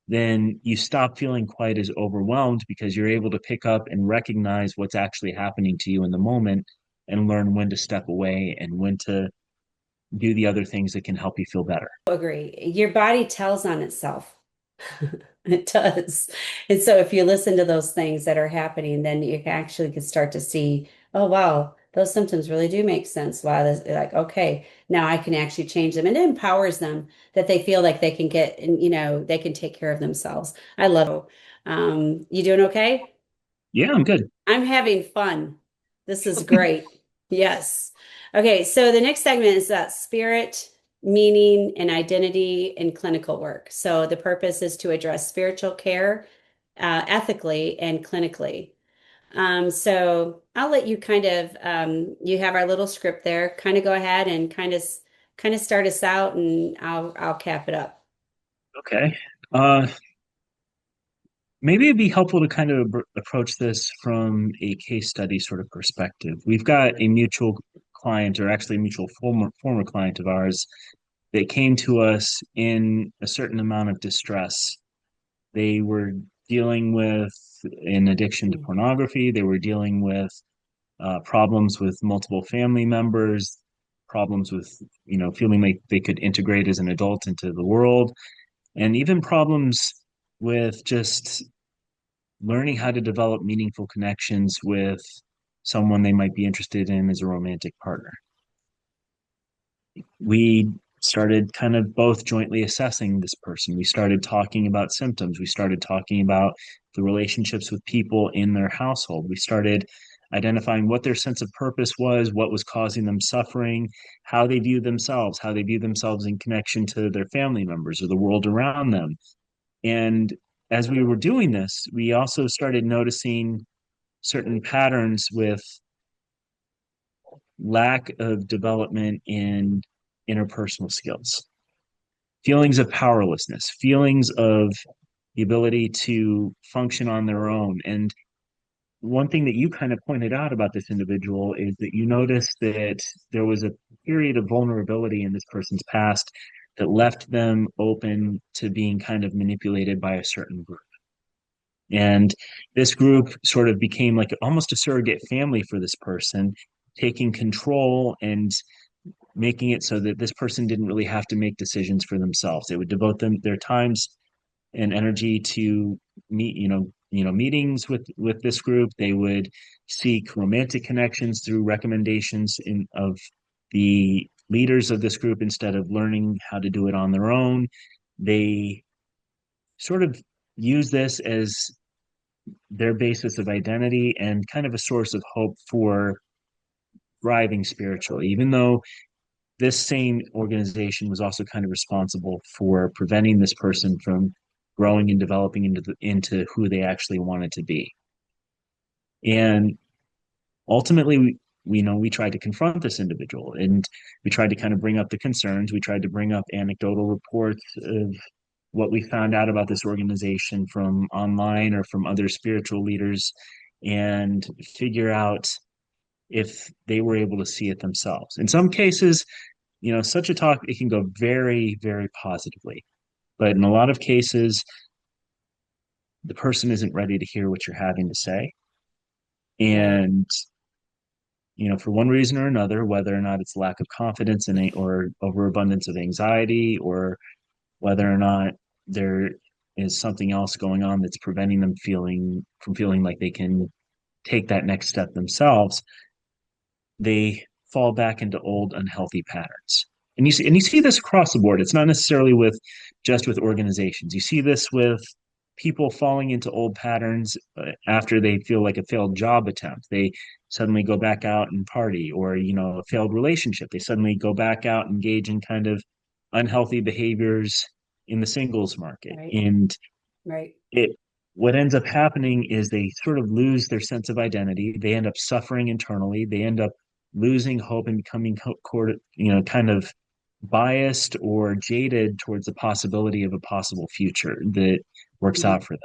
then you stop feeling quite as overwhelmed because you're able to pick up and recognize what's actually happening to you in the moment and learn when to step away and when to do the other things that can help you feel better. Agree. Your body tells on itself. It does. And so if you listen to those things that are happening, then you actually can start to see, oh, wow, those symptoms really do make sense. Wow, this, like, okay, now I can actually change them. And it empowers them that they feel like they can get, and they can take care of themselves. I love it. You doing okay? Yeah, I'm good. I'm having fun. This is great. Yes. Okay, so the next segment is spirit, meaning, and identity in clinical work. So the purpose is to address spiritual care ethically and clinically. So I'll let you you have our little script there. Kind of go ahead and kind of start us out, and I'll cap it up. Okay. Uh, Maybe it'd be helpful to kind of approach this from a case study sort of perspective. We've got a mutual client, or actually a mutual former client of ours, that came to us in a certain amount of distress. They were dealing with an addiction to Mhm. pornography. They were dealing with problems with multiple family members, problems with, feeling like they could integrate as an adult into the world, and even problems with just learning how to develop meaningful connections with someone they might be interested in as a romantic partner. We started kind of both jointly assessing this person. We started talking about symptoms. We started talking about the relationships with people in their household. We started identifying what their sense of purpose was, what was causing them suffering, how they view themselves in connection to their family members or the world around them. And as we were doing this, we also started noticing certain patterns with lack of development in interpersonal skills, feelings of powerlessness, feelings of the ability to function on their own. And one thing that you kind of pointed out about this individual is that you noticed that there was a period of vulnerability in this person's past that left them open to being kind of manipulated by a certain group. And this group sort of became like almost a surrogate family for this person, taking control and making it so that this person didn't really have to make decisions for themselves. They would devote their times and energy to meetings with this group. They would seek romantic connections through recommendations of the leaders of this group instead of learning how to do it on their own. They sort of use this as their basis of identity and kind of a source of hope for thriving spiritually, even though this same organization was also kind of responsible for preventing this person from growing and developing into who they actually wanted to be. And ultimately, we tried to confront this individual, and we tried to kind of bring up the concerns. We tried to bring up anecdotal reports of what we found out about this organization from online or from other spiritual leaders, and figure out if they were able to see it themselves. In some cases, such a talk, it can go very, very positively. But in a lot of cases, the person isn't ready to hear what you're having to say. Right. And, for one reason or another, whether or not it's lack of confidence in it or overabundance of anxiety, or whether or not there is something else going on that's preventing them from feeling like they can take that next step themselves, they fall back into old unhealthy patterns. And you see this across the board. It's not necessarily just with organizations. You see this with people falling into old patterns after they feel like a failed job attempt. They suddenly go back out and party, or a failed relationship. They suddenly go back out and engage in kind of unhealthy behaviors in the singles market. Right. And Right. it what ends up happening is they sort of lose their sense of identity. They end up suffering internally. They end up losing hope and becoming kind of biased or jaded towards the possibility of a possible future that works Mhm. out for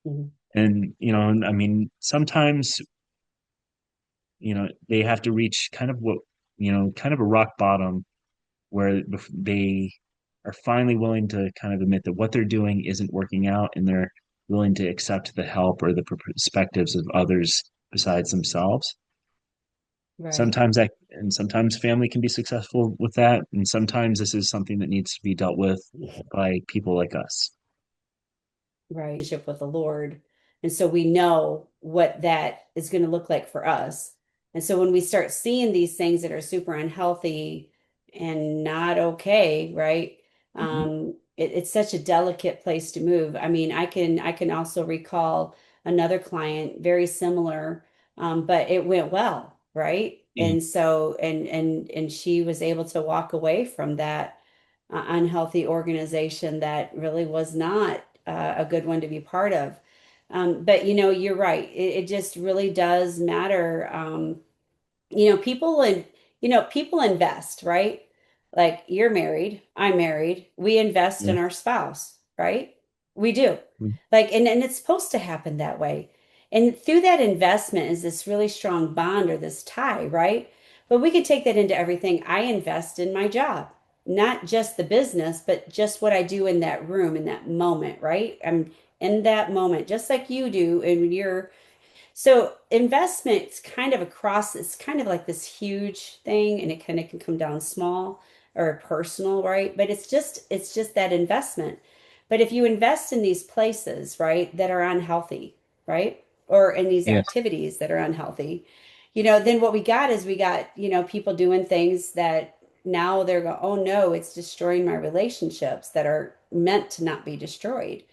them. Mhm. And I mean, sometimes they have to reach kind of kind of a rock bottom where they are finally willing to kind of admit that what they're doing isn't working out, and they're willing to accept the help or the perspectives of others besides themselves. Right. Sometimes family can be successful with that, and sometimes this is something that needs to be dealt with by people like us. Right. With the Lord. And so we know what that is going to look like for us. And so when we start seeing these things that are super unhealthy and not okay, right? Mhm. It's such a delicate place to move. I mean, I can also recall another client very similar, but it went well, right? Yeah, And so and she was able to walk away from that unhealthy organization that really was not a good one to be part of. But you're right. It just really does matter. People and people invest, right? Like you're married, I'm married. We invest yeah, in our spouse, right? We do. mm, Like, and it's supposed to happen that way. And through that investment is this really strong bond or this tie, right? But we could take that into everything. I invest in my job, not just the business, but just what I do in that room, in that moment, right? I'm in that moment, just like you do in your so investment's kind of across, it's kind of like this huge thing and it kind of can come down small or personal, right? But it's just that investment. But if you invest in these places, right, that are unhealthy, right? Or in these yes, activities that are unhealthy, then what we got is we got, people doing things that now they're going, oh no, it's destroying my relationships that are meant to not be destroyed.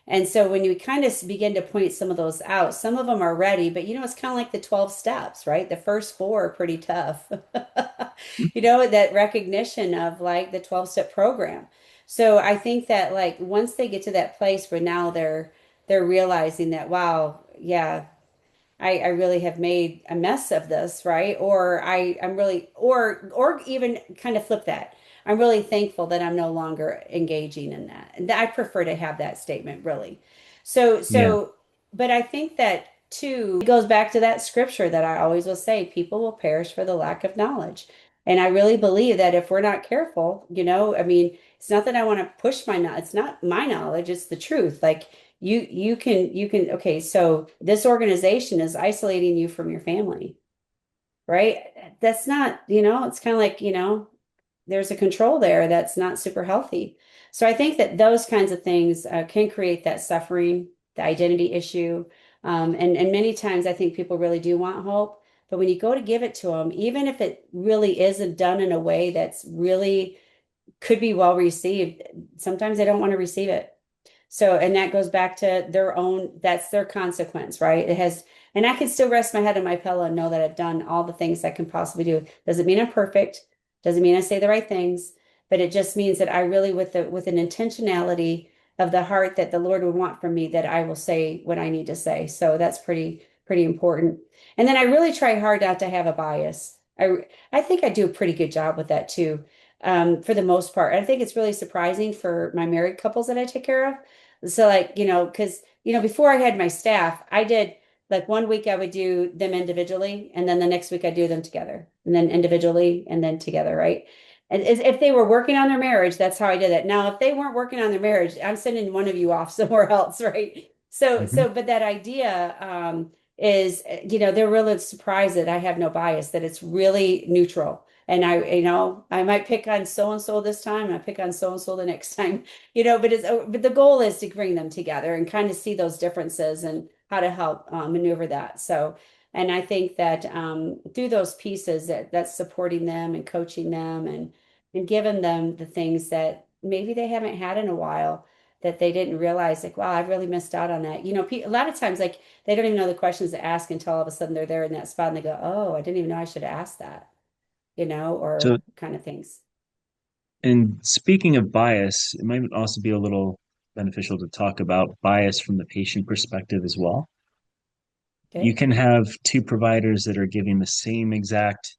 And so when you kind of begin to point some of those out, some of them are ready, but it's kind of like the 12 steps, right? The first four are pretty tough. That recognition of like the 12-step program. So I think that like once they get to that place where now they're realizing that, wow, yeah, I really have made a mess of this, right? Or I'm really, or even kind of flip that. I'm really thankful that I'm no longer engaging in that. And I prefer to have that statement, really. So, yeah. so, but I think that too, it goes back to that scripture that I always will say, people will perish for the lack of knowledge. And I really believe that if we're not careful, I mean, it's not that I want to push my knowledge, it's not my knowledge, it's the truth. Like you can okay, so this organization is isolating you from your family, right? That's not, it's kind of like, there's a control there that's not super healthy. So I think that those kinds of things can create that suffering, the identity issue. And many times I think people really do want hope. But when you go to give it to them, even if it really isn't done in a way that's really could be well received, sometimes they don't want to receive it. So, and that goes back to their own, that's their consequence, right? It has, and I can still rest my head on my pillow and know that I've done all the things I can possibly do. Doesn't mean I'm perfect, doesn't mean I say the right things, but it just means that I really, with an intentionality of the heart that the Lord would want from me, that I will say what I need to say. So that's pretty important. And then I really try hard not to have a bias. I think I do a pretty good job with that too, for the most part. I think it's really surprising for my married couples that I take care of. So like, because before I had my staff, I did like one week I would do them individually, and then the next week I do them together, and then individually, and then together, right? And if they were working on their marriage, that's how I did it. Now, if they weren't working on their marriage, I'm sending one of you off somewhere else, right? So, Mhm. but that idea is, they're really surprised that I have no bias, that it's really neutral. And I might pick on so and so this time, and I pick on so and so the next time, but the goal is to bring them together and kind of see those differences and how to help maneuver that. So, and I think that through those pieces that's supporting them and coaching them and giving them the things that maybe they haven't had in a while that they didn't realize, like, wow, I've really missed out on that. A lot of times, like, they don't even know the questions to ask until all of a sudden they're there in that spot and they go, oh, I didn't even know I should have asked that, So, or kind of things. and speaking of bias, it might also be a little beneficial to talk about bias from the patient perspective as well. You Okay. can have two providers that are giving the same exact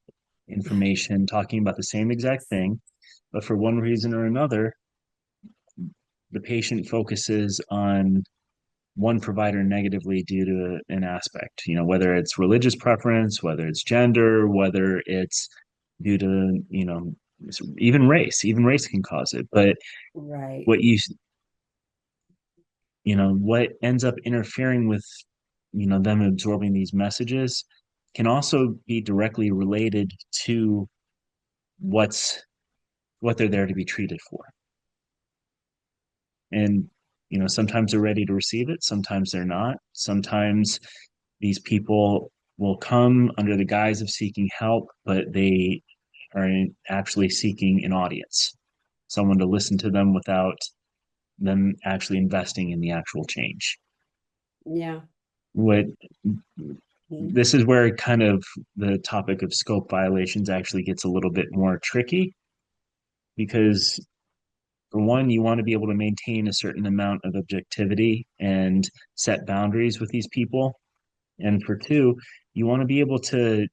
information, talking about the same exact thing, but for one reason or another, the patient focuses on one provider negatively due to an aspect, whether it's religious preference, whether it's gender, whether it's due to, even race can cause it. But Right. what what ends up interfering with, them absorbing these messages can also be directly related to what's what they're there to be treated for. And, sometimes they're ready to receive it, sometimes they're not. Sometimes these people will come under the guise of seeking help, but they are actually seeking an audience, someone to listen to them without them actually investing in the actual change. Yeah. What Mhm. This is where kind of the topic of scope violations actually gets a little bit more tricky because for one, you want to be able to maintain a certain amount of objectivity and set boundaries with these people. And for two, you want to be able to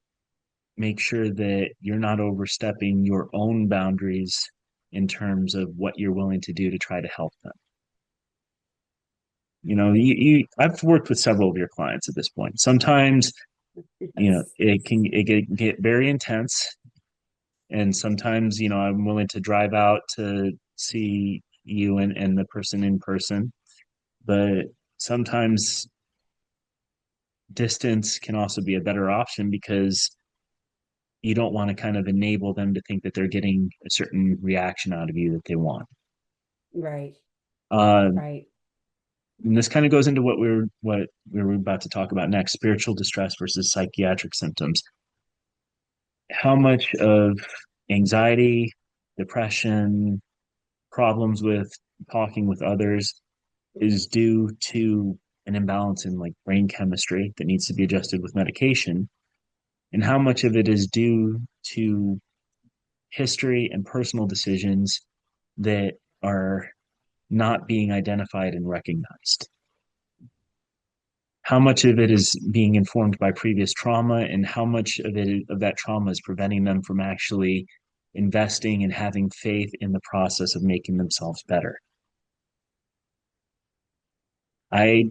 make sure that you're not overstepping your own boundaries in terms of what you're willing to do to try to help them. I've worked with several of your clients at this point. Sometimes, Yes. it can get very intense, and sometimes, I'm willing to drive out to see you and the person in person, but sometimes distance can also be a better option because you don't want to kind of enable them to think that they're getting a certain reaction out of you that they want. Right. Uh, Right. and this kind of goes into what we were about to talk about next: spiritual distress versus psychiatric symptoms. How much of anxiety, depression, problems with talking with others is due to an imbalance in like brain chemistry that needs to be adjusted with medication, and how much of it is due to history and personal decisions that are not being identified and recognized. How much of it is being informed by previous trauma, and how much of that trauma is preventing them from actually investing and having faith in the process of making themselves better. I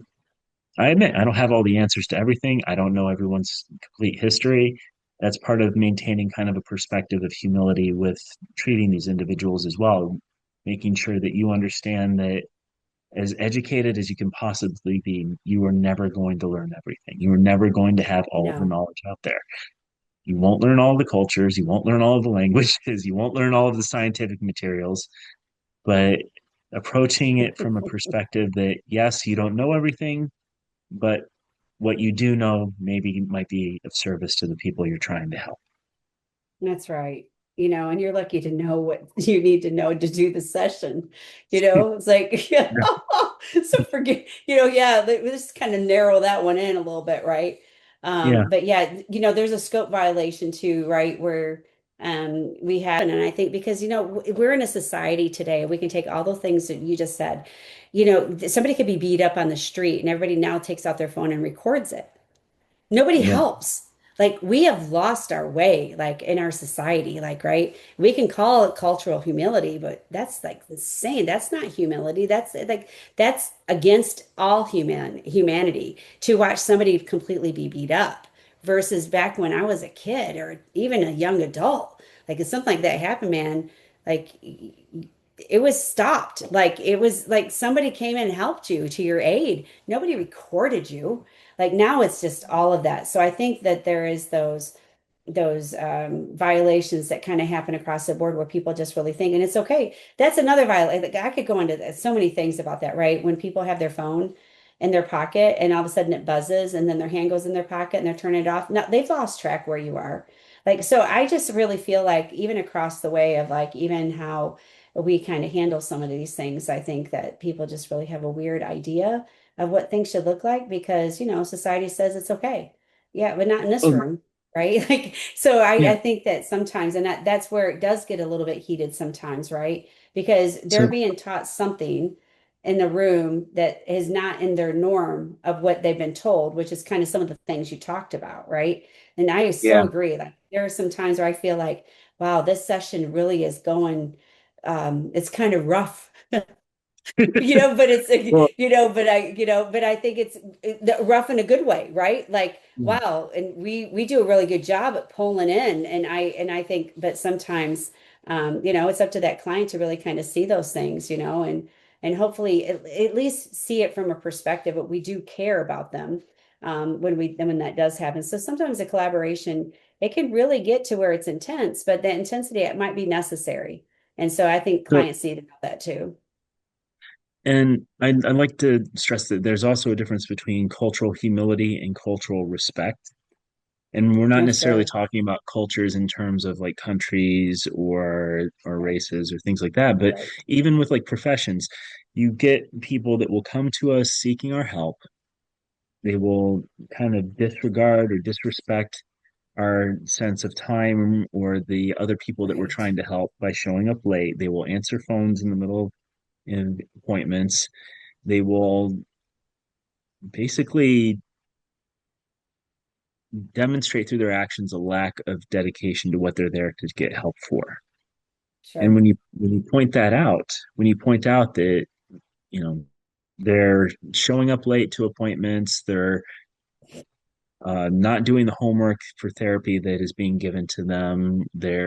I admit I don't have all the answers to everything. I don't know everyone's complete history. That's part of maintaining kind of a perspective of humility with treating these individuals as well, making sure that you understand that as educated as you can possibly be, you are never going to learn everything. You are never going to have all of the No, knowledge out there. You won't learn all of the cultures, you won't learn all of the languages, you won't learn all of the scientific materials, but approaching it from a perspective that, yes, you don't know everything, but what you do know maybe might be of service to the people you're trying to help. that's right. And you're lucky to know what you need to know to do the session. It's like, so forget, yeah, let's just kind of narrow that one in a little bit, right? Yeah. But yeah, there's a scope violation too, right? Where we have, and I think because, we're in a society today, we can take all the things that you just said. Somebody could be beat up on the street and everybody now takes out their phone and records it. Nobody Yeah. helps. Like we have lost our way, like in our society, like, right? We can call it cultural humility, but that's like insane. That's not humility. That's against all humanity to watch somebody completely be beat up versus back when I was a kid or even a young adult. Like if something like that happened, man, like it was stopped. Like it was like somebody came in and helped you to your aid. Nobody recorded you. Like now it's just all of that. So I think that there is those violations that kind of happen across the board where people just really think, and it's okay. That's another violation. Like I could go into so many things about that, right? When people have their phone in their pocket and all of a sudden it buzzes and then their hand goes in their pocket and they're turning it off. Now they've lost track where you are. Like, so I just really feel like even across the way of like even how we kind of handle some of these things, I think that people just really have a weird idea of what things should look like because, society says it's okay. Yeah, but not in this Oh, room, right? Like, so I yeah. think that sometimes, and that's where it does get a little bit heated sometimes, right? Because they're So, being taught something in the room that is not in their norm of what they've been told, which is kind of some of the things you talked about, right? And I so yeah. agree. Like there are some times where I feel like, wow, this session really is going, it's kind of rough. but it's, Well, but I think it's rough in a good way, right? Like, mm, wow. And we do a really good job at pulling in. And I think, but sometimes, it's up to that client to really kind of see those things, and hopefully at least see it from a perspective, but we do care about them, when that does happen. So sometimes a collaboration, it can really get to where it's intense, but the intensity, it might be necessary. And so I think so, clients need to know that too. and I like to stress that there's also a difference between cultural humility and cultural respect. And we're not Oh, necessarily sure. talking about cultures in terms of like countries or races or things like that, but Right. even with like professions, you get people that will come to us seeking our help. They will kind of disregard or disrespect our sense of time or the other people that we're Right. trying to help by showing up late. They will answer phones in the middle of appointments. They will basically demonstrate through their actions a lack of dedication to what they're there to get help for. And Sure. when you point that out, when you point out that, you know, they're showing up late to appointments, they're not doing the homework for therapy that is being given to them,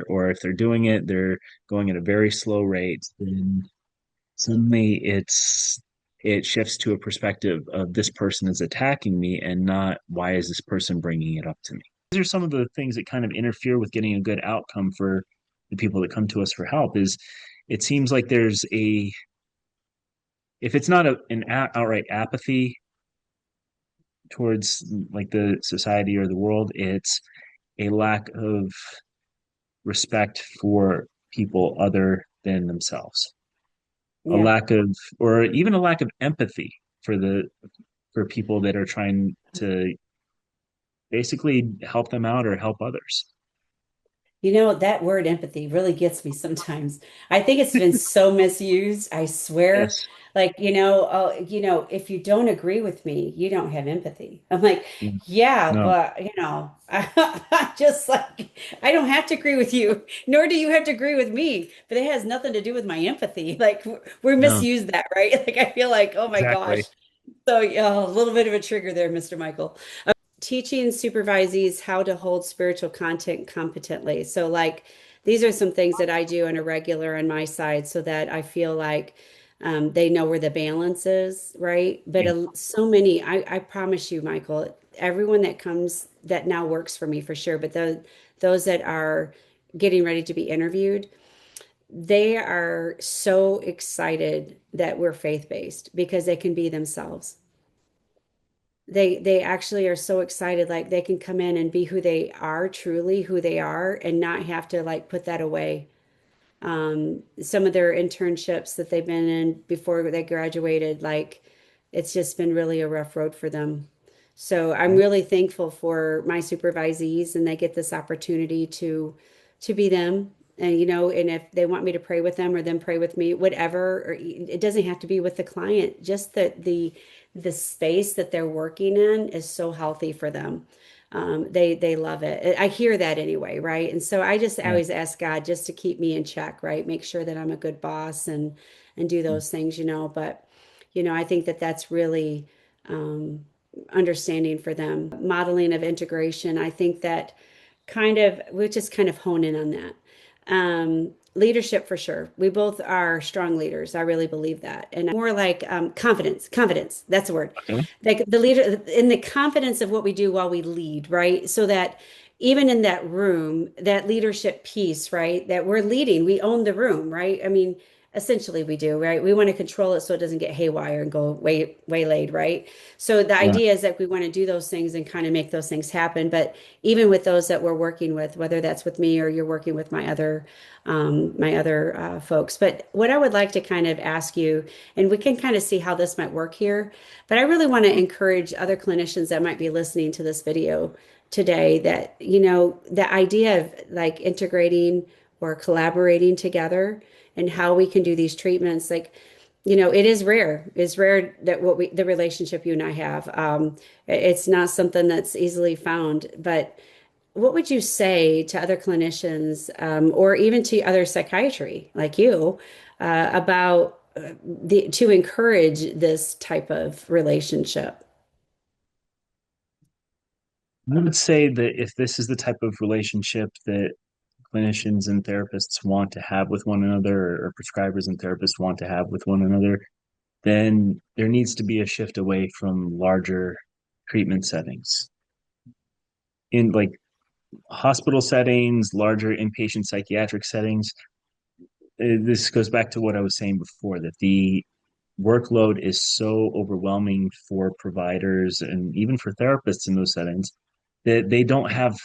or if they're doing it, they're going at a very slow rate, then suddenly it shifts to a perspective of this person is attacking me and not why is this person bringing it up to me. These are some of the things that kind of interfere with getting a good outcome for the people that come to us for help. Is it seems like there's a if it's not outright apathy towards like the society or the world, it's a lack of respect for people other than themselves, a Yeah. lack of or even a lack of empathy for the for people that are trying to basically help them out or help others. That word empathy really gets me sometimes. I think it's been so misused, I swear. Yes. Like, if you don't agree with me, you don't have empathy. I'm like, Mm. yeah, No, but, I just like, I don't have to agree with you, nor do you have to agree with me, but it has nothing to do with my empathy. Like, we're no, misused that, right? Like, I feel like, oh my exactly. gosh. So, yeah, a little bit of a trigger there, Mr. Michael. Teaching supervisees how to hold spiritual content competently. So, like, these are some things that I do on a regular on my side so that I feel like they know where the balance is, right? But Yeah. so many, I promise you, Michael, everyone that comes that now works for me for sure, but those that are getting ready to be interviewed, they are so excited that we're faith-based because they can be themselves. They actually are so excited, like they can come in and be who they are, truly who they are, and not have to like put that away. Some of their internships that they've been in before they graduated, like it's just been really a rough road for them. So I'm really thankful for my supervisees, and they get this opportunity to be them. And and if they want me to pray with them or them pray with me, whatever, or it doesn't have to be with the client, just that the space that they're working in is so healthy for them. They love it. I hear that anyway, right? And so I just Yeah. always ask God just to keep me in check, right? Make sure that I'm a good boss and do those things, But I think that that's really understanding for them. Modeling of integration. I think that we'll just kind of hone in on that. Leadership for sure. We both are strong leaders. I really believe that. And more like confidence. Confidence. That's the word. Okay. Like the leader in the confidence of what we do while we lead, right? So that even in that room, that leadership piece, right? That we're leading, we own the room, right? I mean, essentially we do, right? We want to control it so it doesn't get haywire and go waylaid, right? So the Yeah. idea is that we want to do those things and kind of make those things happen. But even with those that we're working with, whether that's with me or you're working with my other folks. But what I would like to kind of ask you, and we can kind of see how this might work here, but I really want to encourage other clinicians that might be listening to this video today that, the idea of like integrating or collaborating together and how we can do these treatments, like, it is rare. It's rare that the relationship you and I have. It's not something that's easily found, but what would you say to other clinicians, or even to other psychiatry like you, about to encourage this type of relationship. I would say that if this is the type of relationship that clinicians and therapists want to have with one another, or prescribers and therapists want to have with one another, then there needs to be a shift away from larger treatment settings. In like hospital settings, larger inpatient psychiatric settings, this goes back to what I was saying before, that the workload is so overwhelming for providers and even for therapists in those settings that they don't have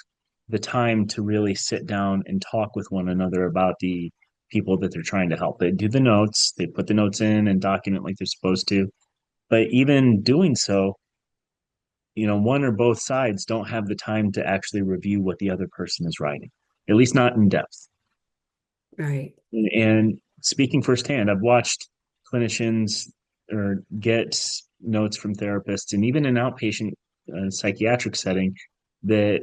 the time to really sit down and talk with one another about the people that they're trying to help. They do the notes, they put the notes in and document like they're supposed to. But even doing so, one or both sides don't have the time to actually review what the other person is writing, at least not in depth. Right. And speaking firsthand, I've watched clinicians or get notes from therapists, and even in outpatient psychiatric setting, that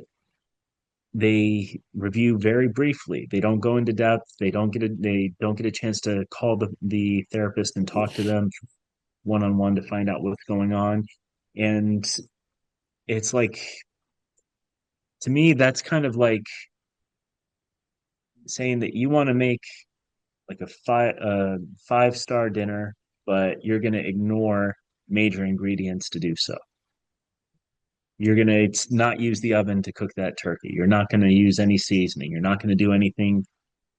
they review very briefly. They don't go into depth. They don't get a chance to call the therapist and talk to them one on one to find out what's going on. And it's like, to me, that's kind of like saying that you want to make like a five-star dinner, but you're going to ignore major ingredients to do so. You're going to not use the oven to cook that turkey. You're not going to use any seasoning. You're not going to do anything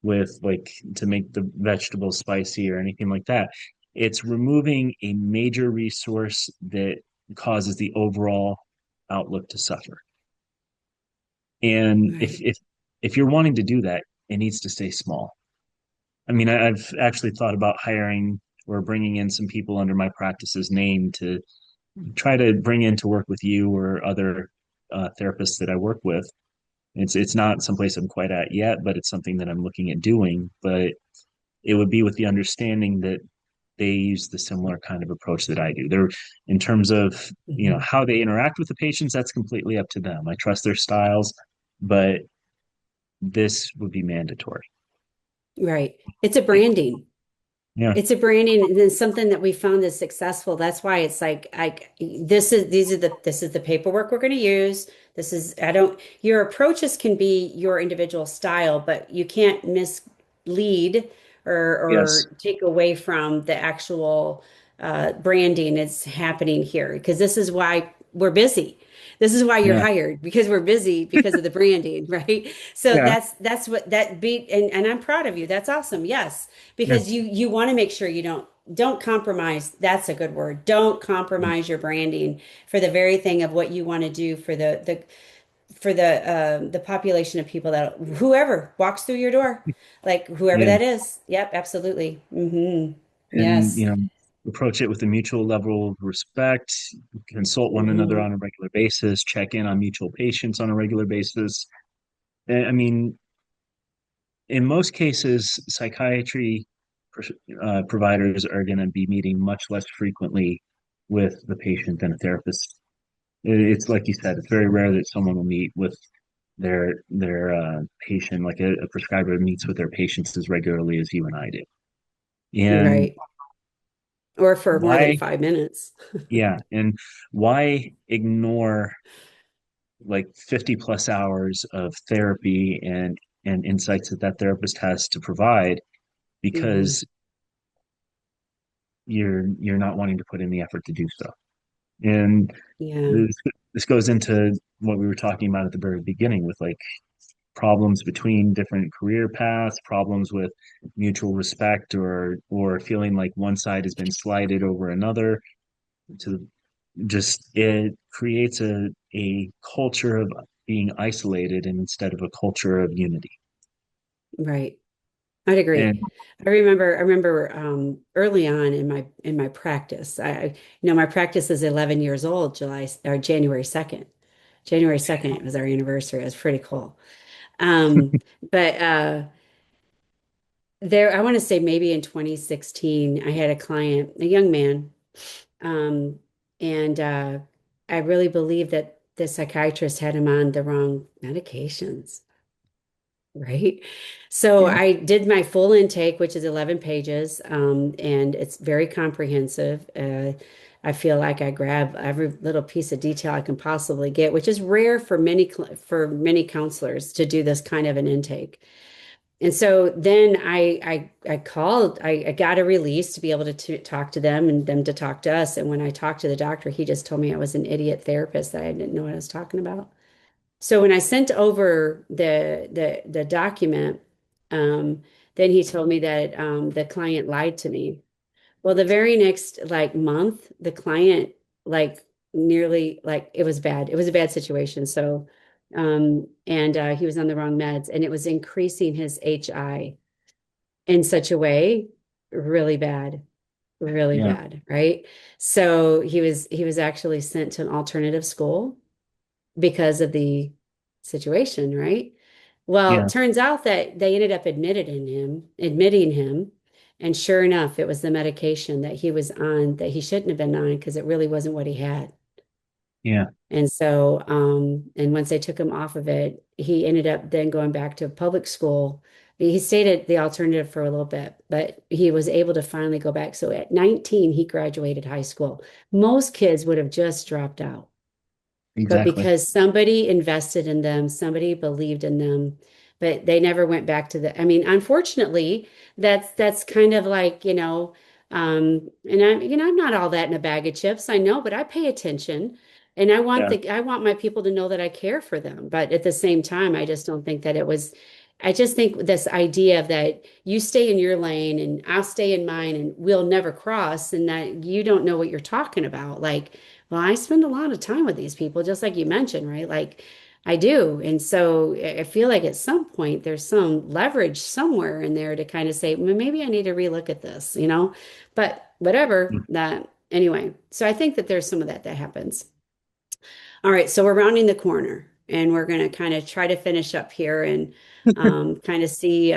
with like to make the vegetables spicy or anything like that. It's removing a major resource that causes the overall outlook to suffer. And if Right. if if you're wanting to do that, it needs to stay small. I mean, I've actually thought about hiring or bringing in some people under my practice's name to try to bring in to work with you or other therapists that I work with. It's not someplace I'm quite at yet, but it's something that I'm looking at doing. But it would be with the understanding that they use the similar kind of approach that I do. They're in terms of Mhm. how they interact with the patients. That's completely up to them. I trust their styles, but this would be mandatory. Right. It's a branding. Yeah. It's a branding and then something that we found is successful. That's why it's like this is the paperwork we're going to use. This is I don't your approaches can be your individual style, but you can't mislead Yes. or take away from the actual branding that's happening here because this is why we're busy. This is why you're Yeah. hired because we're busy because of the branding, right? So Yeah. that's what that beat and I'm proud of you. That's awesome. Yes, Yeah. because you want to make sure you don't compromise. That's a good word. Don't compromise your branding for the very thing of what you want to do for the population of people that whoever walks through your door, like whoever Yeah. that is. Yep, absolutely. And Yes. approach it with a mutual level of respect, consult one another hmm on a regular basis, check in on mutual patients on a regular basis. I mean, in most cases, psychiatry providers are going to be meeting much less frequently with the patient than a therapist. It's like you said, it's very rare that someone will meet with their patient, like a prescriber meets with their patients as regularly as you and I do. And Right. Or for more than why, 5 minutes. yeah, and why ignore like 50 plus hours of therapy and insights that that therapist has to provide hmm because you're not wanting to put in the effort to do so. And Yeah. this, this goes into what we were talking about at the very beginning with like problems between different career paths, problems with mutual respect or feeling like one side has been slighted over another. To just it creates a culture of being isolated and instead of a culture of unity. Right. I'd agree. And I remember early on in my practice. My practice is 11 years old, July or January 2nd. January 2nd, it was our anniversary. It was pretty cool. But I want to say maybe in 2016, I had a client, a young man, um, and I really believe that the psychiatrist had him on the wrong medications. right? So Yeah. I did my full intake, which is 11 pages, and it's very comprehensive. I feel like I grab every little piece of detail I can possibly get, which is rare for for many counselors to do this kind of an intake. And so then I called, I got a release to be able to talk to them and them to talk to us. And when I talked to the doctor, he just told me I was an idiot therapist, that I didn't know what I was talking about. So when I sent over the document, um, then he told me that the client lied to me. Well, the very next like month, the client like nearly like it was bad. It was a bad situation. So and he was on the wrong meds, and it was increasing his HI in such a way really Yeah. bad, right? So he was actually sent to an alternative school because of the situation, right? Well, it Yeah. turns out that they ended up admitting him, and sure enough, it was the medication that he was on that he shouldn't have been on because it really wasn't what he had. Yeah. And so, and once they took him off of it, he ended up then going back to public school. He stayed at the alternative for a little bit, but he was able to finally go back. So at 19, he graduated high school. Most kids would have just dropped out. But Exactly. because somebody invested in them, somebody believed in them, but they never went back to the, I mean, unfortunately, that's kind of like, and I'm not all that in a bag of chips, I know, but I pay attention, and Yeah. I want my people to know that I care for them. But at the same time, I just don't think that it was, I just think this idea of that you stay in your lane and I'll stay in mine and we'll never cross, and that you don't know what you're talking about. Like, well, I spend a lot of time with these people, just like you mentioned, right? Like I do. And so I feel like at some point there's some leverage somewhere in there to kind of say, "Well, maybe I need to relook at this, you know?" But whatever that, anyway. So I think that there's some of that happens. All right, so we're rounding the corner and we're going to kind of try to finish up here and kind of see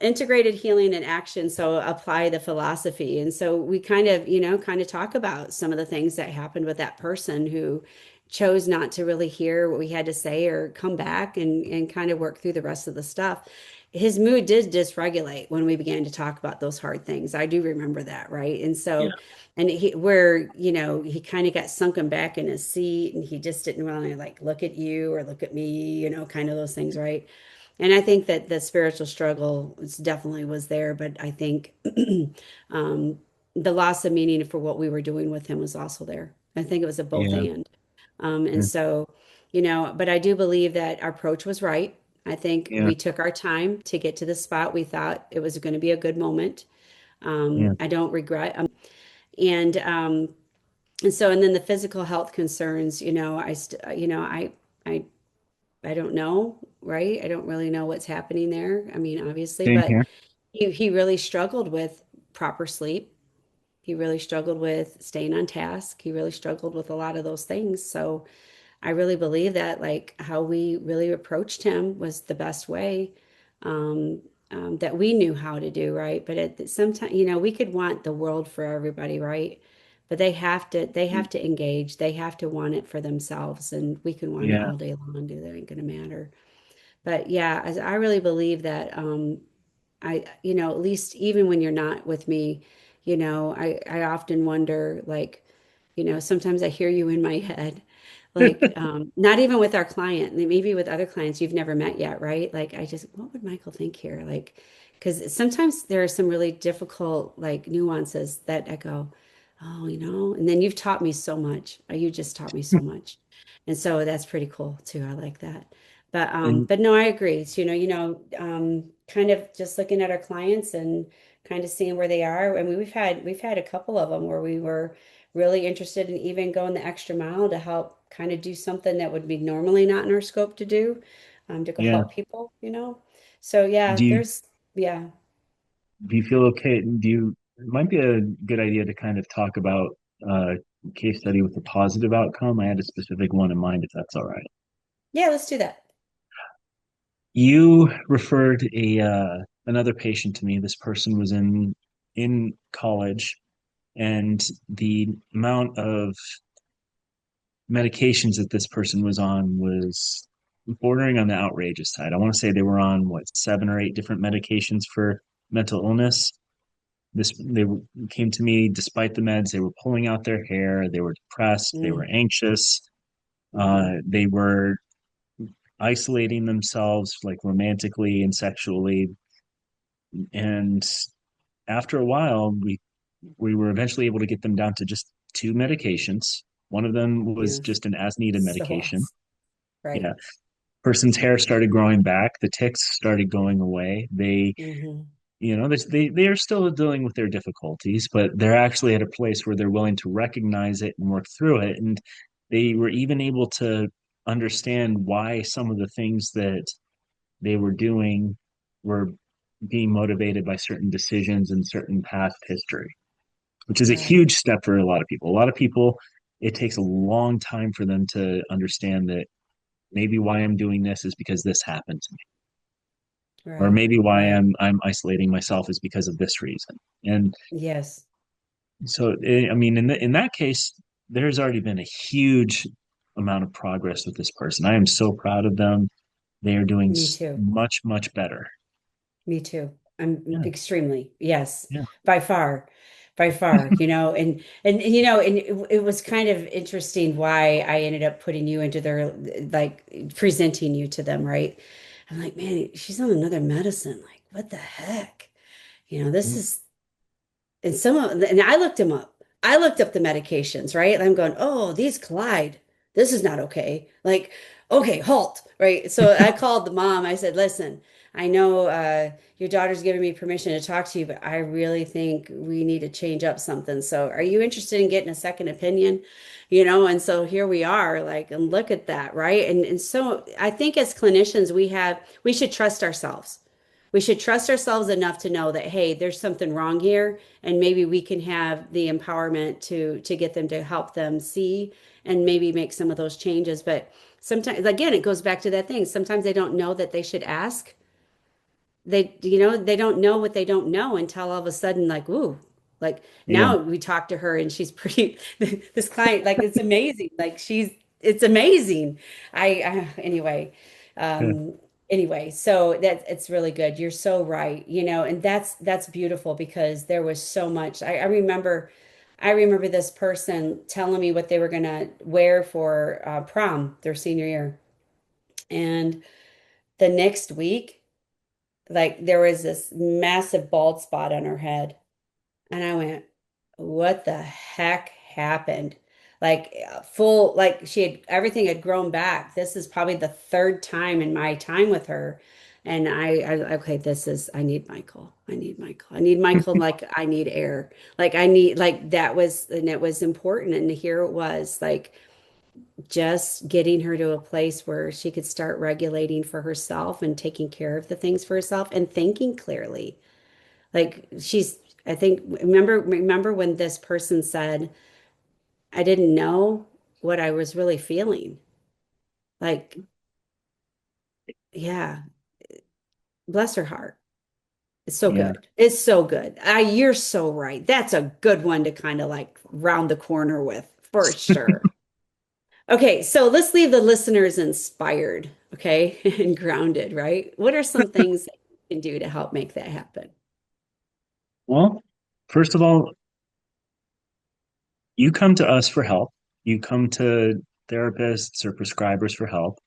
integrated healing and action. So apply the philosophy. And so we kind of, kind of talk about some of the things that happened with that person who chose not to really hear what we had to say or come back and kind of work through the rest of the stuff. His mood did dysregulate when we began to talk about those hard things. I do remember that, right? And Yeah. so, and he kind of got sunken back in his seat and he just didn't want to like look at you or look at me, kind of those things, right? And I think that the spiritual struggle definitely was there, but I think um, the loss of meaning for what we were doing with him was also there. I think it was a both Yeah. and. And Yeah. so, but I do believe that our approach was right. I think Yeah. we took our time to get to the spot we thought it was going to be a good moment. Yeah. I don't regret. And and so, and then the physical health concerns, I I don't know, right? I don't really know what's happening there. I mean, obviously, Same but here. he really struggled with proper sleep. He really struggled with staying on task. He really struggled with a lot of those things. So I really believe that like how we really approached him was the best way that we knew how to do, right? But at sometimes, we could want the world for everybody, right? But they have to engage. They have to want it for themselves, and we can want it Yeah. all day long. Do that ain't gonna matter. But yeah, I really believe that at least even when you're not with me, I often wonder, like, sometimes I hear you in my head, like, not even with our client, maybe with other clients you've never met yet, right? Like, what would Michael think here? Like, because sometimes there are some really difficult, like, nuances that I go, oh, and then you've taught me so much. You just taught me so much. And so that's pretty cool too. I like that. And But no, I agree. So, kind of just looking at our clients and kind of seeing where they are. I mean, we've had a couple of them where we were really interested in even going the extra mile to help kind of do something that would be normally not in our scope to do, to go yeah. help people. So yeah, Do you yeah. do you feel okay? It might be a good idea to kind of talk about uh case study with a positive outcome. I had a specific one in mind, if that's all right. Yeah, let's do that. You referred a another patient to me. This person was in college, and the amount of medications that this person was on was bordering on the outrageous side. I want to say they were on what, 7 or 8 different medications for mental illness. They came to me despite the meds. They were pulling out their hair. They were depressed. They were Mm, anxious. mm, They were isolating themselves like romantically and sexually. And after a while, we were eventually able to get them down to just 2 medications. One of them was yes. just an as needed So medication. awesome. Right. Yeah. Person's hair started growing back. The ticks started going away. Hmm. They are still dealing with their difficulties, but they're actually at a place where they're willing to recognize it and work through it. And they were even able to understand why some of the things that they were doing were being motivated by certain decisions and certain past history, which is a Right. huge step for a lot of people. A lot of people, it takes a long time for them to understand that maybe why I'm doing this is because this happened to me, or Right. maybe why Right. I'm isolating myself is because of this reason. And Yes. so, I mean, in that case, there's already been a huge amount of progress with this person. I am so proud of them. They are doing Me too. much, much better. Me too. I'm Yeah, extremely, yes, yeah, by far, by far, and it was kind of interesting why I ended up putting you into their, like, presenting you to them, right? I'm like, man, she's on another medicine. Like, what the heck? This mm, is, and I looked him up. I looked up the medications, right? And I'm going, oh, these collide. This is not okay. Like, okay, halt, right? So I called the mom. I said, listen, I know your daughter's giving me permission to talk to you, but I really think we need to change up something. So are you interested in getting a second opinion? And so here we are, like, and look at that, right? And so I think as clinicians, we should trust ourselves. We should trust ourselves enough to know that, hey, there's something wrong here, and maybe we can have the empowerment to get them, to help them see and maybe make some of those changes. But sometimes, again, it goes back to that thing. Sometimes they don't know that they should ask. They don't know what they don't know until all of a sudden, like, ooh, like yeah, now we talk to her and she's pretty, this client, like, it's amazing. Like, it's amazing. Anyway, yeah. um, anyway, so it's really good. You're so right, and that's beautiful because there was so much. I remember this person telling me what they were gonna wear for prom, their senior year. And the next week, like, there was this massive bald spot on her head. And I went, what the heck happened? Like, full, like, everything had grown back. This is probably the third time in my time with her. And okay, I need Michael. I need Michael. I need Michael, like I need air. Like, and it was important. And here it was, like, just getting her to a place where she could start regulating for herself and taking care of the things for herself and thinking clearly. Like, I think, remember when this person said, I didn't know what I was really feeling. Like, yeah, bless her heart. It's so Yeah. good. It's so good. You're so right. That's a good one to kind of like round the corner with, for sure. Okay, so let's leave the listeners inspired, okay, and grounded, right? What are some things that you can do to help make that happen? Well, first of all, you come to us for help. You come to therapists or prescribers for help.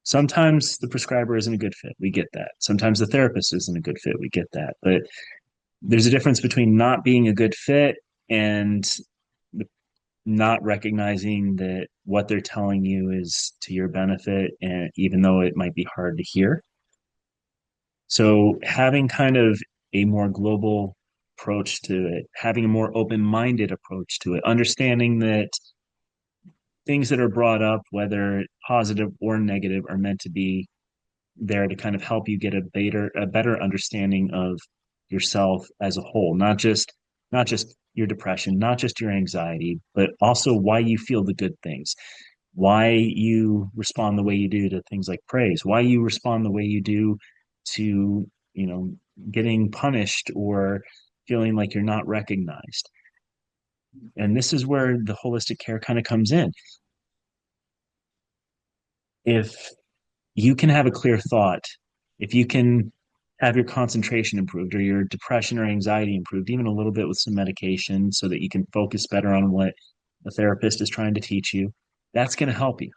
Sometimes the prescriber isn't a good fit. We get that. Sometimes the therapist isn't a good fit. We get that. But there's a difference between not being a good fit and not recognizing that what they're telling you is to your benefit, and even though it might be hard to hear. So having kind of a more global approach to it, having a more open-minded approach to it, understanding that things that are brought up, whether positive or negative, are meant to be there to kind of help you get a better understanding of yourself as a whole, not just your depression, not just your anxiety, but also why you feel the good things, why you respond the way you do to things like praise, why you respond the way you do to, you know, getting punished or feeling like you're not recognized. And this is where the holistic care kind of comes in. If you can have a clear thought, if you can have your concentration improved or your depression or anxiety improved, even a little bit with some medication so that you can focus better on what a therapist is trying to teach you, that's going to help you.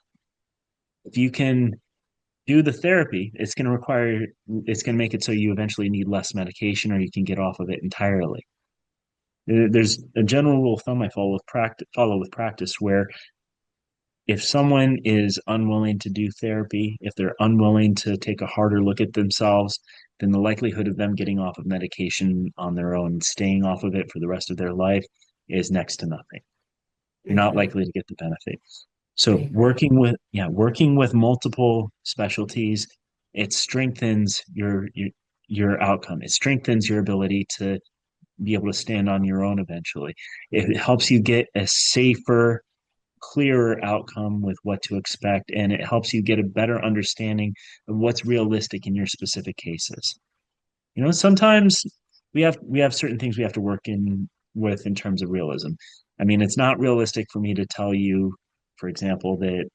If you can do the therapy, it's going to make it so you eventually need less medication or you can get off of it entirely. There's a general rule of thumb I follow with practice where if someone is unwilling to do therapy, if they're unwilling to take a harder look at themselves, then the likelihood of them getting off of medication on their own and staying off of it for the rest of their life is next to nothing. I You're not agree. likely to get the benefit. I So agree. working with multiple specialties, it strengthens your outcome. It strengthens your ability to be able to stand on your own eventually. It helps you get a safer, clearer outcome with what to expect, and it helps you get a better understanding of what's realistic in your specific cases. Sometimes we have certain things we have to work in with in terms of realism. I mean, it's not realistic for me to tell you, for example, that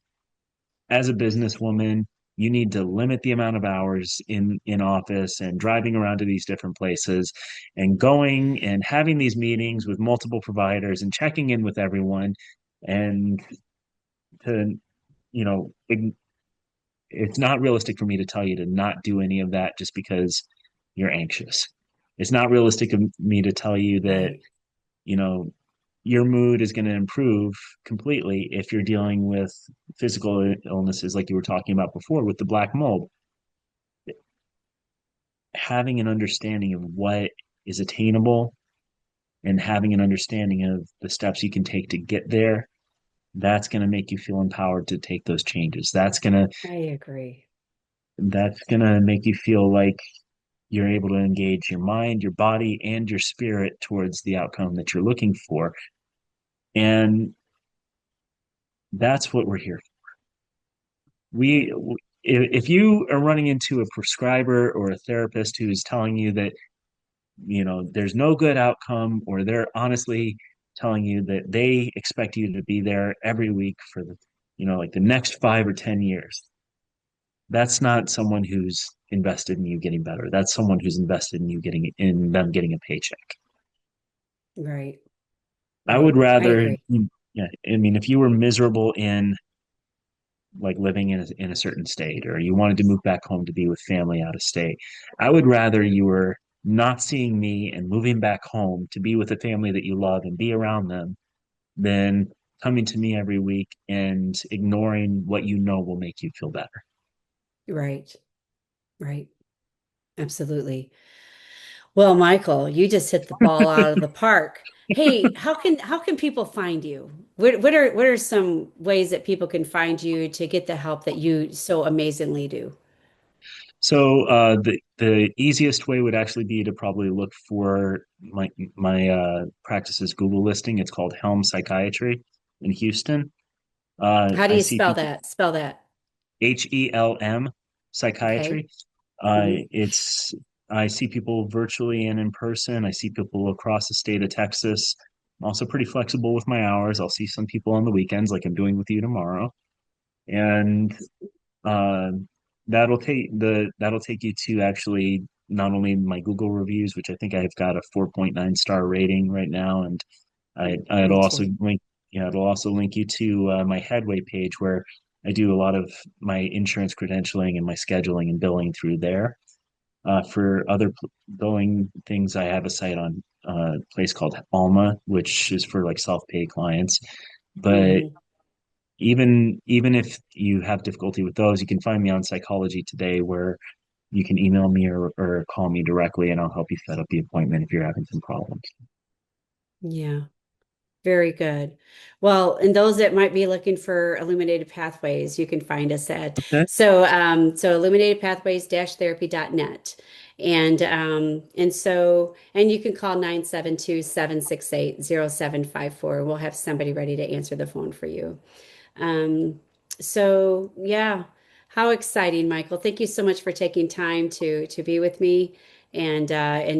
as a businesswoman, you need to limit the amount of hours in office and driving around to these different places and going and having these meetings with multiple providers and checking in with everyone and to you know it, it's not realistic for me to tell you to not do any of that just because you're anxious. It's not realistic of me to tell you that Right. you know your mood is going to improve completely if you're dealing with physical illnesses like you were talking about before with the black mold. Having an understanding of what is attainable and having an understanding of the steps you can take to get there, that's going to make you feel empowered to take those changes. I agree. That's going to make you feel like you're able to engage your mind, your body, and your spirit towards the outcome that you're looking for. And that's what we're here for. If you are running into a prescriber or a therapist who is telling you that, there's no good outcome, or they're honestly telling you that they expect you to be there every week for like the next 5 or 10 years, that's not someone who's invested in you getting better. That's someone who's invested in them getting a paycheck. Right. I would Right. I rather, agree. yeah, I mean, if you were miserable in like living in a certain state, or you wanted to move back home to be with family out of state, I would rather you were not seeing me and moving back home to be with a family that you love and be around them than coming to me every week and ignoring what you know will make you feel better. Right. Right. Absolutely. Well, Michael, you just hit the ball out of the park. Hey, how can people find you? What are some ways that people can find you to get the help that you so amazingly do? So the easiest way would actually be to probably look for my practice's Google listing. It's called Helm Psychiatry in Houston. How do I you see spell people that? Spell that. HELM Okay. Psychiatry. Hmm. It's I see people virtually and in person. I see people across the state of Texas. I'm also pretty flexible with my hours. I'll see some people on the weekends, like I'm doing with you tomorrow, and uh, that'll take you to actually not only my Google reviews, which I think I've got a 4.9 star rating right now, and Me it'll also too. link it'll also link you to my Headway page where I do a lot of my insurance credentialing and my scheduling and billing through there. For other billing things, I have a site on a place called Alma, which is for like self-pay clients. But Hmm. even if you have difficulty with those, you can find me on Psychology Today, where you can email me or call me directly, and I'll help you set up the appointment if you're having some problems. Yeah. Very good. Well, and those that might be looking for illuminated pathways, you can find us at Okay. so illuminatedpathways-therapy.net. And you can call 972-768-0754. We'll have somebody ready to answer the phone for you. Um, so yeah, how exciting, Michael. Thank you so much for taking time to be with me and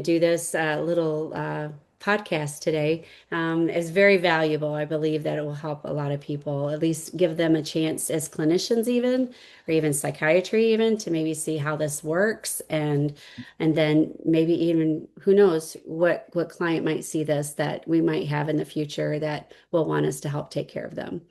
do this little podcast today is very valuable. I believe that it will help a lot of people, at least give them a chance as clinicians, even or even psychiatry, even to maybe see how this works, and then maybe even who knows what client might see this that we might have in the future that will want us to help take care of them.